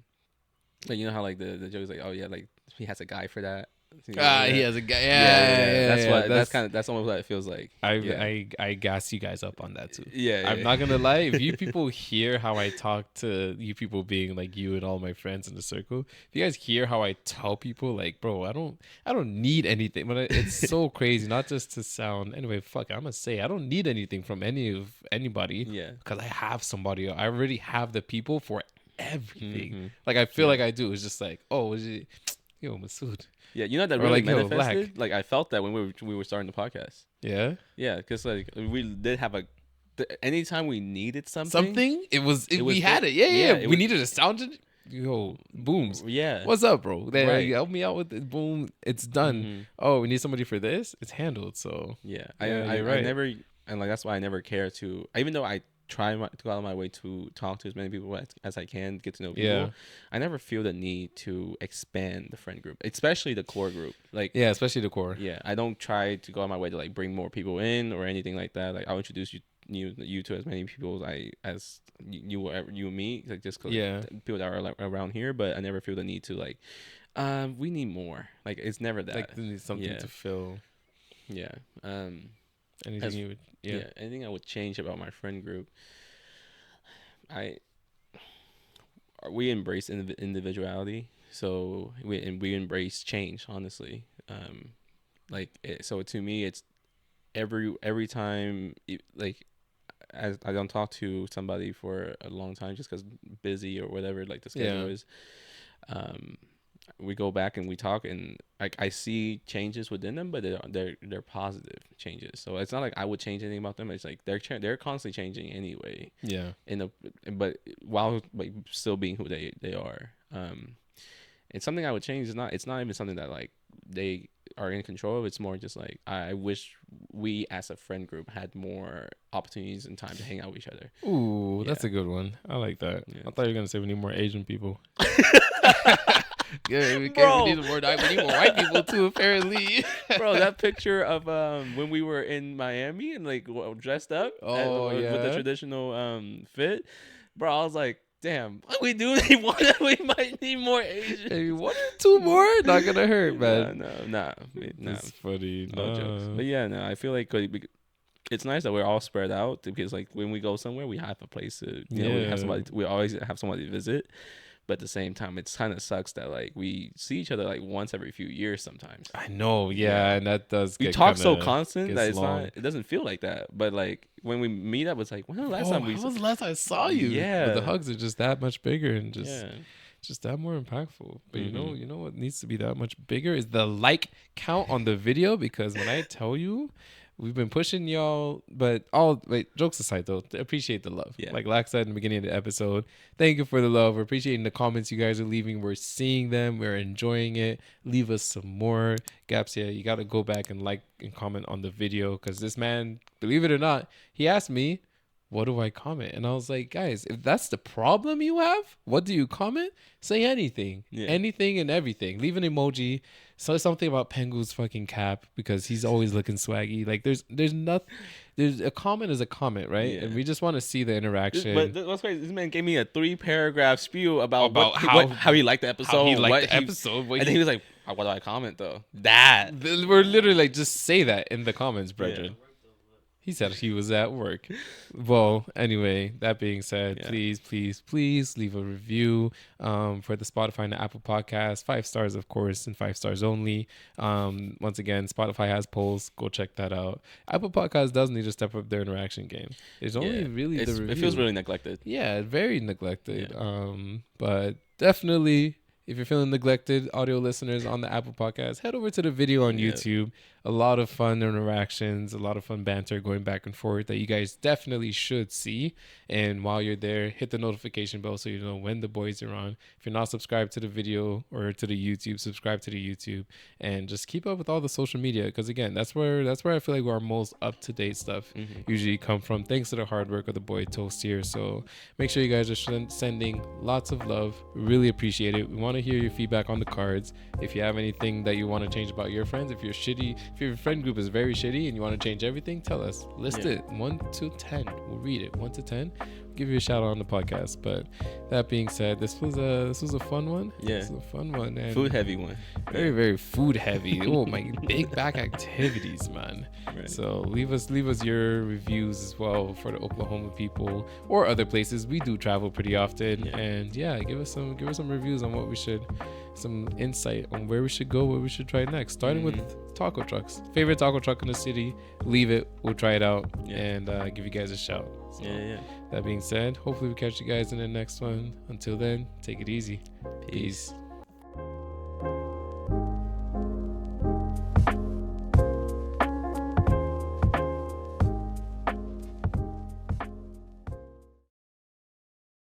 Speaker 2: like, you know how like the joke is like, oh yeah, like he has a guy for that.
Speaker 1: He has a guy. Yeah.
Speaker 2: That's almost what it feels like.
Speaker 1: I gas you guys up on that too.
Speaker 2: Yeah.
Speaker 1: I'm not gonna lie. If you people hear how I talk to you people being like you and all my friends in the circle, if you guys hear how I tell people like, bro, I don't need anything. But it's so crazy. Not just to sound anyway. Fuck, I'm gonna say I don't need anything from anybody.
Speaker 2: Yeah.
Speaker 1: Because I have somebody. I already have the people for everything. Like I feel like I do. It's just like, oh, is it, yo, Masood.
Speaker 2: Yeah, you know that really manifested. Like I felt that when we were starting the podcast.
Speaker 1: Yeah.
Speaker 2: Yeah, because like we did have anytime we needed something,
Speaker 1: we had it. Yeah. We
Speaker 2: was,
Speaker 1: needed a sound. Yo, booms.
Speaker 2: Yeah.
Speaker 1: What's up, bro?
Speaker 2: Right.
Speaker 1: Help me out with it. Boom. It's done. Oh, we need somebody for this. It's handled. So
Speaker 2: yeah,
Speaker 1: I
Speaker 2: never, and like that's why I never care to, even though I try to go out of my way to talk to as many people as I can, get to know people.
Speaker 1: Yeah.
Speaker 2: I never feel the need to expand the friend group, especially the core group. Like,
Speaker 1: yeah, especially the core.
Speaker 2: Yeah, I don't try to go out of my way to like bring more people in or anything like that. Like, I'll introduce you to as many people as you and me, like just people that are like around here. But I never feel the need to like, we need more. Like, it's never that.
Speaker 1: Like, they need something to fill.
Speaker 2: Yeah.
Speaker 1: Anything you would,
Speaker 2: anything I would change about my friend group. We embrace individuality, so we embrace change. Honestly, so to me, it's every time like as I don't talk to somebody for a long time just because busy or whatever, like the schedule is. We go back and we talk, and like I see changes within them, but they're positive changes. So it's not like I would change anything about them. It's like they're constantly changing anyway. Yeah. But while like still being who they are. And something I would change is it's not even something that like they are in control of. It's more just like I wish we as a friend group had more opportunities and time to hang out with each other.
Speaker 1: Ooh, that's a good one. I like that. Yeah. I thought you were gonna say we need more Asian people. Yeah, we need more white people too, apparently.
Speaker 2: Bro, that picture of when we were in Miami and like dressed up with the traditional fit, bro, I was like, damn, we might need more Asian.
Speaker 1: Hey, 1 or 2 more, not gonna hurt, man.
Speaker 2: No.
Speaker 1: It's funny.
Speaker 2: No jokes. But yeah, no, I feel like it's nice that we're all spread out because like when we go somewhere, we have a place to, we always have somebody to visit. But at the same time, it kind of sucks that like we see each other like once every few years sometimes.
Speaker 1: I know, and that does.
Speaker 2: We talk so constant that it doesn't feel like that. But like when we meet up, it's like, when was the last time
Speaker 1: when was the last time I saw you?
Speaker 2: Yeah,
Speaker 1: but the hugs are just that much bigger and just that more impactful. But you know what needs to be that much bigger is the like count on the video, because when I tell you. We've been pushing y'all, but jokes aside though, appreciate the love. Yeah. Like Lax said in the beginning of the episode, thank you for the love. We're appreciating the comments you guys are leaving. We're seeing them. We're enjoying it. Leave us some more. Gaps, you got to go back and like and comment on the video, because this man, believe it or not, he asked me, what do I comment? And I was like, guys, if that's the problem you have, what do you comment? Say anything.
Speaker 2: Yeah.
Speaker 1: Anything and everything. Leave an emoji. Say something about Pengu's fucking cap because he's always looking swaggy. Like there's nothing. There's a comment is a comment, right?
Speaker 2: Yeah.
Speaker 1: And we just want to see the interaction.
Speaker 2: But what's crazy? This man gave me a 3-paragraph spew about how he liked the episode.
Speaker 1: How he liked the episode.
Speaker 2: And then he was like, "What do I comment though?" That
Speaker 1: we're literally like, just say that in the comments, brethren. He said he was at work. Well, anyway, that being said, please leave a review for the Spotify and the Apple Podcast. 5 stars, of course, and 5 stars only. Once again, Spotify has polls. Go check that out. Apple Podcast does need to step up their interaction game. It's only really the review.
Speaker 2: It feels really neglected.
Speaker 1: Yeah, very neglected. But definitely, if you're feeling neglected, audio listeners on the Apple Podcast, head over to the video on YouTube. A lot of fun interactions, a lot of fun banter going back and forth that you guys definitely should see. And while you're there, hit the notification bell so you know when the boys are on. If you're not subscribed to the video or to the YouTube, subscribe to the YouTube and just keep up with all the social media. Because again, that's where I feel like our most up-to-date stuff usually come from, thanks to the hard work of the boy Toast here. So make sure you guys are sending lots of love. Really appreciate it. We want to hear your feedback on the cards. If you have anything that you want to change about your friends, if your friend group is very shitty and you want to change everything, tell us. List it 1 to 10. We'll read it 1 to 10. We'll give you a shout out on the podcast. But that being said, this was a fun one.
Speaker 2: Yeah,
Speaker 1: this was a fun one. And
Speaker 2: food heavy one.
Speaker 1: Very, very food heavy. Oh my, big back activities, man. Right. So leave us your reviews as well for the Oklahoma people or other places. We do travel pretty often, and give us some reviews on what we should. Some insight on where we should go, what we should try next. Starting with taco trucks. Favorite taco truck in the city. Leave it. We'll try it out and give you guys a shout. So, that being said, hopefully we catch you guys in the next one. Until then, take it easy. Peace.